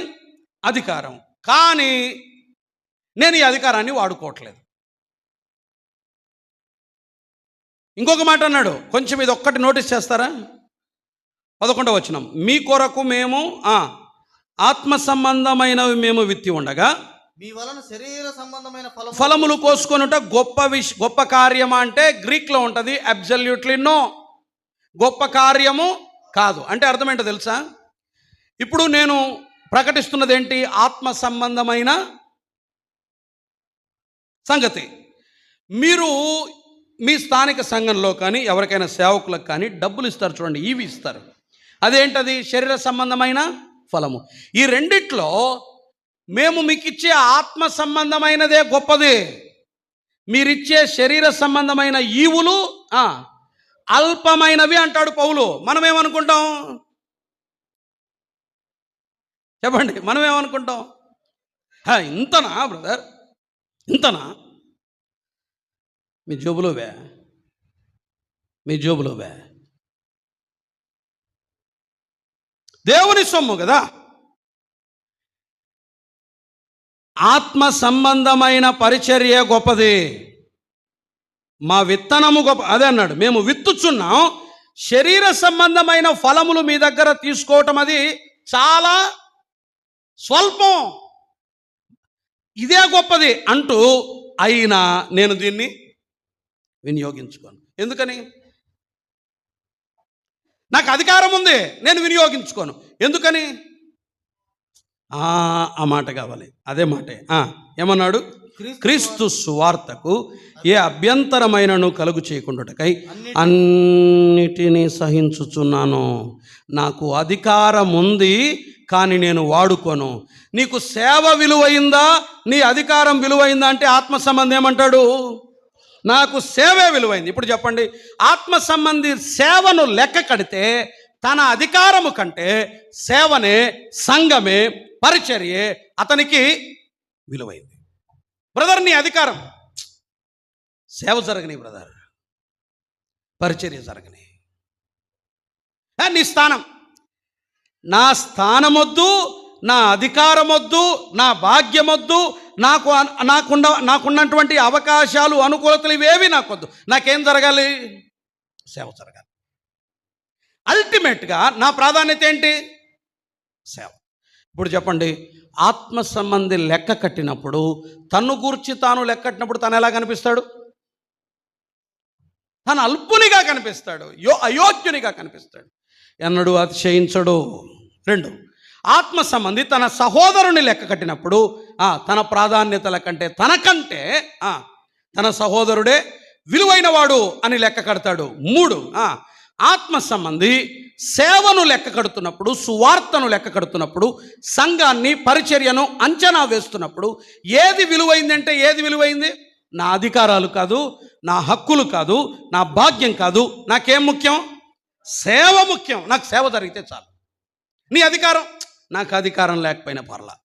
అధికారం. కానీ నేను ఈ అధికారాన్ని వాడుకోవట్లేదు. ఇంకొక మాట అన్నాడు, కొంచెం ఇది ఒక్కటి నోటీస్ చేస్తారా? 11వ వచనం. మీ కొరకు మేము ఆత్మ సంబంధమైనవి మేము విత్తి ఉండగా మీ వలన శరీర సంబంధమైన ఫలములు కోసుకొనుట గొప్ప కార్యమా అంటే గ్రీక్లో ఉంటుంది అబ్సల్యూట్లీ నో. గొప్ప కార్యము కాదు అంటే అర్థం ఏంటో తెలుసా? ఇప్పుడు నేను ప్రకటిస్తున్నది ఏంటి? ఆత్మ సంబంధమైన సంగతి. మీరు మీ స్థానిక సంఘంలో కానీ ఎవరికైనా సేవకులకు కానీ డబ్బులు ఇస్తారు చూడండి, ఇవి ఇస్తారు. అదేంటది? శరీర సంబంధమైన ఫలము. ఈ రెండిట్లో మేము మీకు ఇచ్చే ఆత్మ సంబంధమైనదే గొప్పది. మీరిచ్చే శరీర సంబంధమైన ఈవులు అల్పమైనవి అంటాడు పౌలు. మనమేమనుకుంటాం? చెప్పండి, మనమేమనుకుంటాం? ఇంతనా బ్రదర్, ఇంతనా? మీ జోబులోవే దేవుని సొమ్ము కదా. ఆత్మ సంబంధమైన పరిచర్య గొప్పది, మా విత్తనము గొప్ప. అదే అన్నాడు, మేము విత్తుచున్నాం, శరీర సంబంధమైన ఫలములు మీ దగ్గర తీసుకోవటం అది చాలా స్వల్పం, ఇదే గొప్పది అంటూ అయినా నేను దీన్ని వినియోగించుకోను. ఎందుకని? నాకు అధికారం ఉంది, నేను వినియోగించుకోను. ఎందుకని? ఆ మాట కావాలి, అదే మాటే. ఏమన్నాడు? క్రీస్తు సువార్తకు ఏ అభ్యంతరమైనను కలుగు చేయకుండాటకై అన్నిటినీ సహించుచున్నాను. నాకు అధికారం ఉంది, కానీ నేను వాడుకోను. నీకు సేవ విలువైందా, నీ అధికారం విలువైందా అంటే ఆత్మ సంబంధం ఏమంటాడు? నాకు సేవే విలువైంది. ఇప్పుడు చెప్పండి, ఆత్మ సంబంధి సేవను లెక్క కడితే తన అధికారము కంటే సేవనే, సంఘమే, పరిచర్యే అతనికి విలువైంది. బ్రదర్, నీ అధికారం, సేవ జరగని బ్రదర్, పరిచర్య జరగని. నీ స్థానం, నా స్థానం వద్దు, నా అధికారం వద్దు, నా భాగ్యం వద్దు, నాకున్నటువంటి అవకాశాలు, అనుకూలతలు ఇవేవి నాకొద్దు. నాకేం జరగాలి? సేవ జరగాలి. అల్టిమేట్గా నా ప్రాధాన్యత ఏంటి? సేవ. ఇప్పుడు చెప్పండి, ఆత్మ సంబంధి లెక్క కట్టినప్పుడు, తన్ను గూర్చి తాను లెక్క కట్టినప్పుడు తను ఎలా కనిపిస్తాడు? తను అల్పునిగా కనిపిస్తాడు, అయోగ్యునిగా కనిపిస్తాడు. ఎన్నడూ అతిశయించడు. 2, ఆత్మ సంబంధి తన సహోదరుని లెక్క కట్టినప్పుడు తన ప్రాధాన్యతల కంటే, తనకంటే తన సహోదరుడే విలువైన వాడు అని లెక్క కడతాడు. 3, ఆత్మ సంబంధి సేవను లెక్క కడుతున్నప్పుడు, సువార్తను లెక్క కడుతున్నప్పుడు, సంఘాన్ని, పరిచర్యను అంచనా వేస్తున్నప్పుడు ఏది విలువైందంటే ఏది విలువైంది? నా అధికారాలు కాదు, నా హక్కులు కాదు, నా భాగ్యం కాదు. నాకేం ముఖ్యం? సేవ ముఖ్యం. నాకు సేవ జరిగితే చాలు. నీ అధికారం, నాకు అధికారం లేకపోయినా పర్లా,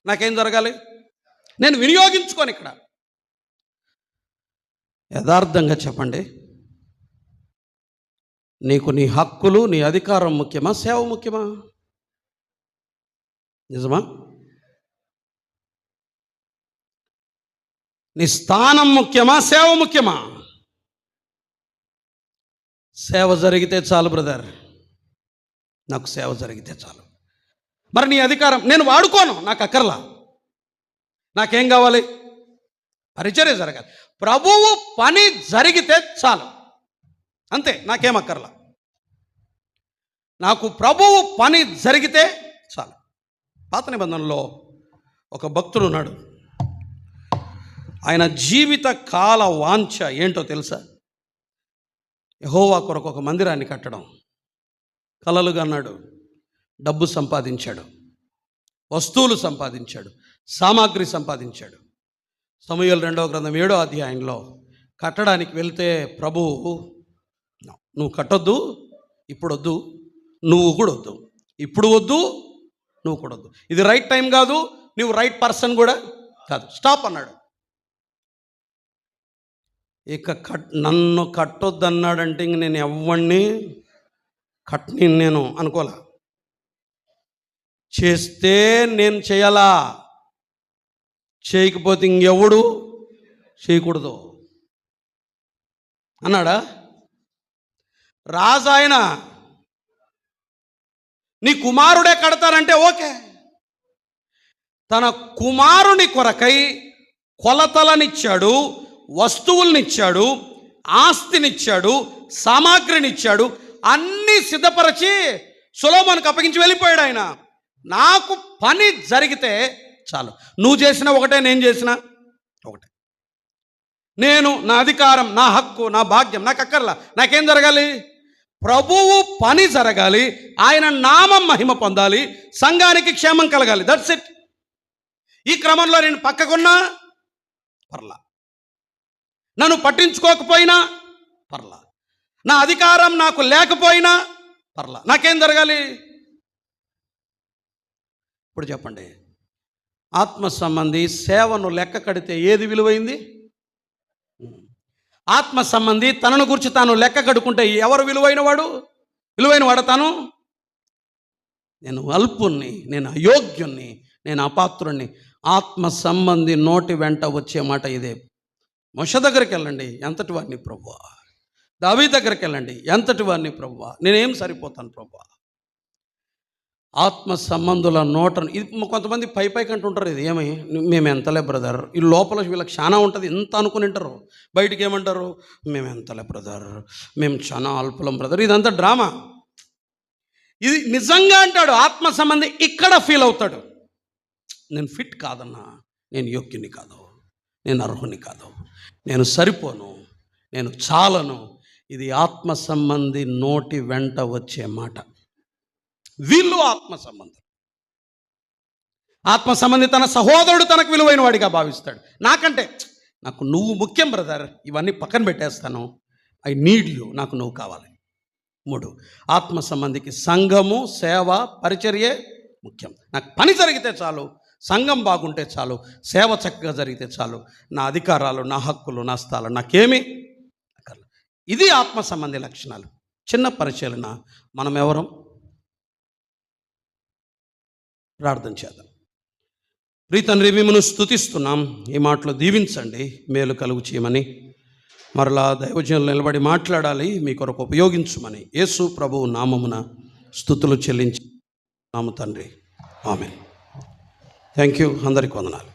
నాకేం జరగాలి? నేను వినియోగించుకోను. ఇక్కడ యథార్థంగా చెప్పండి, నీకు నీ హక్కులు, నీ అధికారం ముఖ్యమా, సేవ ముఖ్యమా? నిజమా? నీ స్థానం ముఖ్యమా, సేవ ముఖ్యమా? సేవ జరిగితే చాలు బ్రదర్, నాకు సేవ జరిగితే చాలు. మరి నీ అధికారం నేను వాడుకోను, నాకు అక్కర్లా. నాకేం కావాలి? పరిచర్య జరగాలి, ప్రభువు పని జరిగితే చాలు, అంతే. నాకేం అక్కర్లా, నాకు ప్రభువు పని జరిగితే చాలు. పాత నిబంధనలో ఒక భక్తుడు ఉన్నాడు. ఆయన జీవిత కాల వాంఛ ఏంటో తెలుసా? యెహోవా కొరకు ఒక మందిరాన్ని కట్టడం. కలలుగా అన్నాడు, డబ్బు సంపాదించాడు, వస్తువులు సంపాదించాడు, సామాగ్రి సంపాదించాడు. సమూయేలు 2వ గ్రంథం 7వ అధ్యాయంలో కట్టడానికి వెళ్తే ప్రభువు, నువ్వు కట్టొద్దు, ఇప్పుడు వద్దు, నువ్వు కూడా వద్దు, ఇప్పుడు వద్దు, నువ్వు కూడా వద్దు, ఇది రైట్ టైం కాదు, నువ్వు రైట్ పర్సన్ కూడా కాదు, స్టాప్ అన్నాడు. ఇక నన్ను కట్టొద్దు అన్నాడంటే ఇంక నేను ఎవరిని కట్టని నేను అనుకోలే. చేస్తే నేను చేయాలా, చేయకపోతే ఇంకెవడు చేయకూడదు అన్నాడా? రాజు ఆయన, నీ కుమారుడే కడతానంటే ఓకే. తన కుమారుని కొరకై కొలతలనిచ్చాడు, వస్తువులనిచ్చాడు, ఆస్తినిచ్చాడు, సామాగ్రినిచ్చాడు, అన్నీ సిద్ధపరిచి సొలొమోనుకు అప్పగించి వెళ్ళిపోయాడు ఆయన. నాకు పని జరిగితే చాలు. నువ్వు చేసిన ఒకటే, నేను చేసిన ఒకటే. నేను, నా అధికారం, నా హక్కు, నా భాగ్యం నాకు అక్కర్లా. నాకేం జరగాలి? ప్రభువు పని జరగాలి, ఆయన నామం మహిమ పొందాలి, సంఘానికి క్షేమం కలగాలి. That's it. ఈ క్రమంలో నేను పక్కకున్నా పర్లా, నన్ను పట్టించుకోకపోయినా పర్లా, నా అధికారం నాకు లేకపోయినా పర్లా, నాకేం జరగాలి? ఇప్పుడు చెప్పండి, ఆత్మ సంబంధి సేవను లెక్క కడితే ఏది విలువైంది? ఆత్మ సంబంధి తనను గురించి తాను లెక్క కడుకుంటే ఎవరు విలువైనవాడు? విలువైనవాడు తాను. నేను అల్పుణ్ణి, నేను అయోగ్యుణ్ణి, నేను అపాత్రుణ్ణి. ఆత్మ సంబంధి నోటి వెంట వచ్చే మాట ఇదే. మోషే దగ్గరికి వెళ్ళండి, ఎంతటి వాడిని ప్రభువా, దావీదు దగ్గరికి వెళ్ళండి, ఎంతటి వాడిని ప్రభువా, నేనేం సరిపోతాను ప్రభువా. ఆత్మ సంబంధుల నోటను, ఇది కొంతమంది పైకి అంటుంటారు, ఇది ఏమై మేము ఎంతలే బ్రదర్, ఈ లోపల వీళ్ళకి చాలా ఉంటుంది, ఎంత అనుకుని ఉంటారు, బయటికి ఏమంటారు, మేము ఎంతలే బ్రదర్, మేము చాలా అల్పులం బ్రదర్. ఇదంతా డ్రామా. ఇది నిజంగా అంటాడు ఆత్మ సంబంధి, ఇక్కడ ఫీల్ అవుతాడు, నేను ఫిట్ కాదన్నా, నేను యోగ్యుని కాదు, నేను అర్హుని కాదు, నేను సరిపోను, నేను చాలను. ఇది ఆత్మ సంబంధి నోటి వెంట వచ్చే మాట. వీళ్ళు ఆత్మ సంబంధం. ఆత్మ సంబంధి తన సహోదరుడు తనకు విలువైన వాడిగా భావిస్తాడు. నాకు నువ్వు ముఖ్యం బ్రదర్, ఇవన్నీ పక్కన పెట్టేస్తాను, ఐ నీడ్ యూ, నాకు నువ్వు కావాలి. 3, ఆత్మ సంబంధికి సంఘము, సేవ, పరిచర్యే ముఖ్యం. నాకు పని జరిగితే చాలు, సంఘం బాగుంటే చాలు, సేవ చక్కగా జరిగితే చాలు, నా అధికారాలు, నా హక్కులు, నా స్థలాలు నాకేమీ అక్కర్లేదు. ఇది ఆత్మ సంబంధి లక్షణాలు. చిన్న పరిశీలన, మనం ఎవరం? ప్రార్థన చేద్దాం. ప్రీతండ్రి, మిమ్మల్ని స్తుతిస్తున్నాం, ఈ మాటలు దీవించండి, మేలు కలుగు చేయమని, మరలా దైవజనులు నిలబడి మాట్లాడాలి, మీ కొరకు ఉపయోగించుమని యేసు ప్రభువు నామమున స్తుతులు చెల్లించి నామ తండ్రి, ఆమేన్. Thank you. అందరికీ వందనాలు.